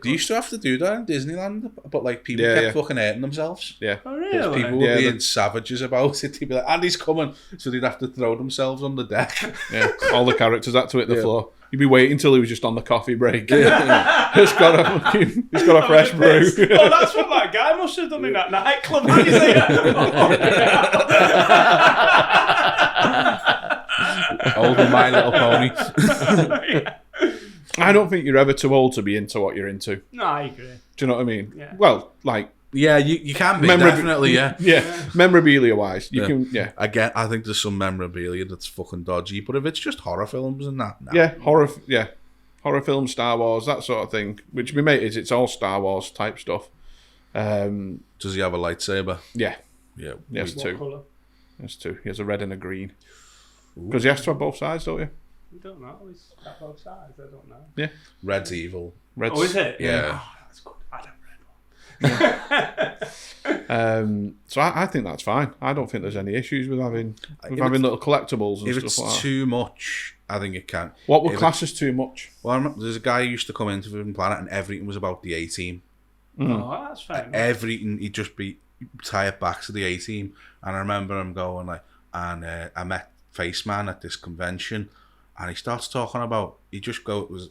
They used to have to do that in Disneyland, but like people kept fucking hurting themselves. Yeah. Oh, really? People were being savages about it. They'd be like, Andy's coming. So they'd have to throw themselves on the deck. Yeah. All the characters had to hit the floor. You'd be waiting until he was just on the coffee break. He's got a fresh brew. Oh, that's what that guy must have done in that nightclub. Old and My Little Pony. I don't think you're ever too old to be into what you're into. No, I agree. Do you know what I mean? Yeah. Well, like... Yeah, you can be, definitely, yeah. Yeah, memorabilia-wise, you can, yeah. Again, I think there's some memorabilia that's fucking dodgy, but if it's just horror films and that, nah. Horror films, Star Wars, that sort of thing. Which my mate is, it's all Star Wars type stuff. Does he have a lightsaber? Yeah. Yeah. He has two. Colour? He has two. He has a red and a green. Because he has to have both sides, don't you? I don't know. He's got both sides. I don't know. Yeah. Red's evil. Oh, is it? Yeah. Oh, that's good. I don't red one. So I think that's fine. I don't think there's any issues with having little collectibles and If stuff it's like that. too much, I think it can. What would class as too much? Well, I remember there's a guy who used to come into Forbidden Planet and everything was about the A-Team. Oh, that's fair enough. Everything, he'd just tie it back to the A-Team. And I remember him going like, I met Faceman at this convention and he starts talking about,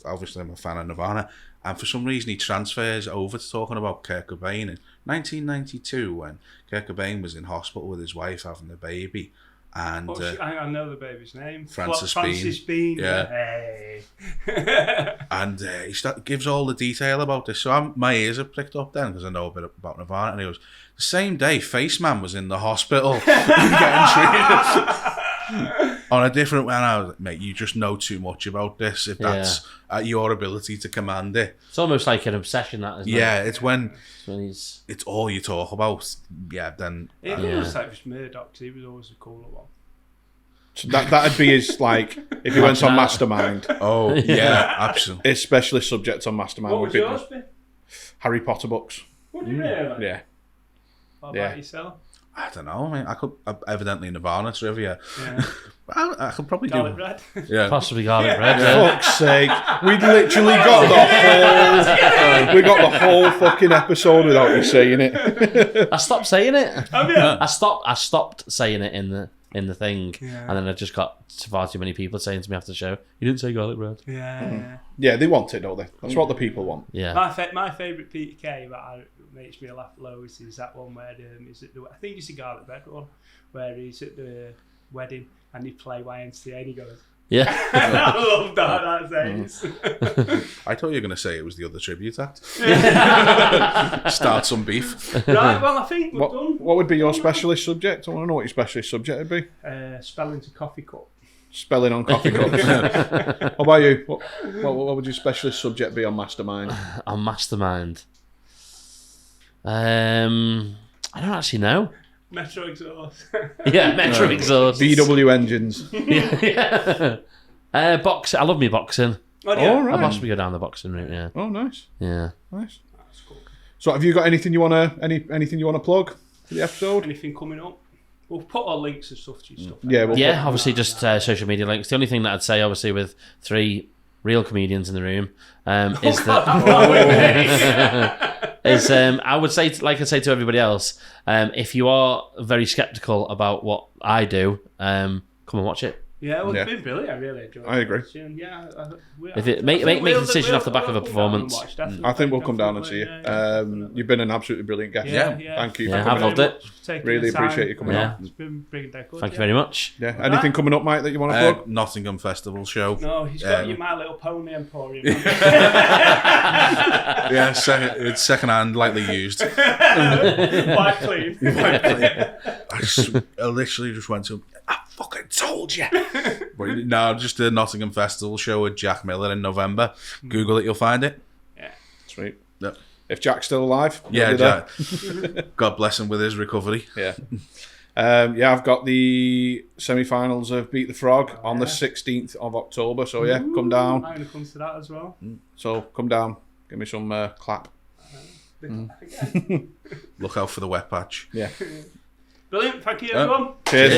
obviously I'm a fan of Nirvana, and for some reason he transfers over to talking about Kurt Cobain in 1992 when Kurt Cobain was in hospital with his wife having a baby. And I know the baby's name. Francis Bean. Yeah. Hey. And he gives all the detail about this. So my ears are pricked up then because I know a bit about Nirvana. And he goes, the same day Faceman was in the hospital getting treated on a different way. And I was like, mate, you just know too much about this if that's your ability to command it. It's almost like an obsession, that, isn't it? Yeah, it's when he's... it's all you talk about. Yeah, then... It was like just Murdoch, because he was always a cooler one. So that'd be his, like, if he went on Mastermind. Oh, yeah, absolutely. His specialist subject on Mastermind What would was be yours, the be? Harry Potter books. Would you really? Yeah. What about yourself? I don't know. I mean, I could evidently Nirvana trivia. Yeah. I could probably Garlic do. bread. Yeah. Possibly garlic bread. Fuck's sake. We literally got the whole fucking episode without you saying it. I stopped saying it. Have you? I stopped saying it in the thing, Yeah. and then I just got far too many people saying to me after the show, "You didn't say garlic bread." Yeah. Yeah, they want it, don't they? That's what the people want. Yeah. My favourite PK that makes me laugh loads is that one where he's at I think it's the garlic bread one, where he's at the wedding and they play YMCA and he goes, Yeah. I love that says. I thought you were going to say it was the other tribute act. Start some beef. Right, well, I think we've done. What would be your specialist subject? I want to know what your specialist subject would be. Spelling to coffee cup. Spelling on coffee cups. What about you? What would your specialist subject be on Mastermind? On Mastermind. I don't actually know. Metro exhaust. Yeah, Metro exhaust. VW engines. Yeah. Boxing. I love me boxing. Oh, yeah. All right. I'll possibly go down the boxing route. Yeah. Oh, nice. Yeah. Nice. That's cool. So, have you got anything you wanna plug for the episode? Anything coming up? We'll put our links and stuff to your stuff. Yeah, we'll Yeah, obviously just social media links. The only thing that I'd say, obviously, with 3 real comedians in the room, is that I would say, like I say to everybody else, if you are very skeptical about what I do, come and watch it. Yeah, well, Yeah. it's been brilliant. I really enjoyed it. I agree. Yeah, If it make a decision off the back of a performance. I think we'll come down and see you. You've been an absolutely brilliant guest. Yeah. Thank you. Yeah, for I've coming loved on. it. Really appreciate you coming Yeah. on. It's been brilliant. Thank you very much. Yeah. Anything coming up, Mike, that you want to plug? Nottingham Festival show. No, he's got your My Little Pony Emporium. Yeah, it's second hand, lightly used. Wipe clean. I literally just went to him, I fucking told you. No, just the Nottingham Festival show with Jack Miller in November. Google it, you'll find it. Yeah. Sweet. Yep. If Jack's still alive, Yeah, he'll be there. Jack. God bless him with his recovery. Yeah. I've got the semi-finals of Beat the Frog on the 16th of October. So yeah, come down. I'm going to come to that as well. So come down, give me some clap. Look out for the wet patch. Yeah. Brilliant. Thank you, everyone. Cheers.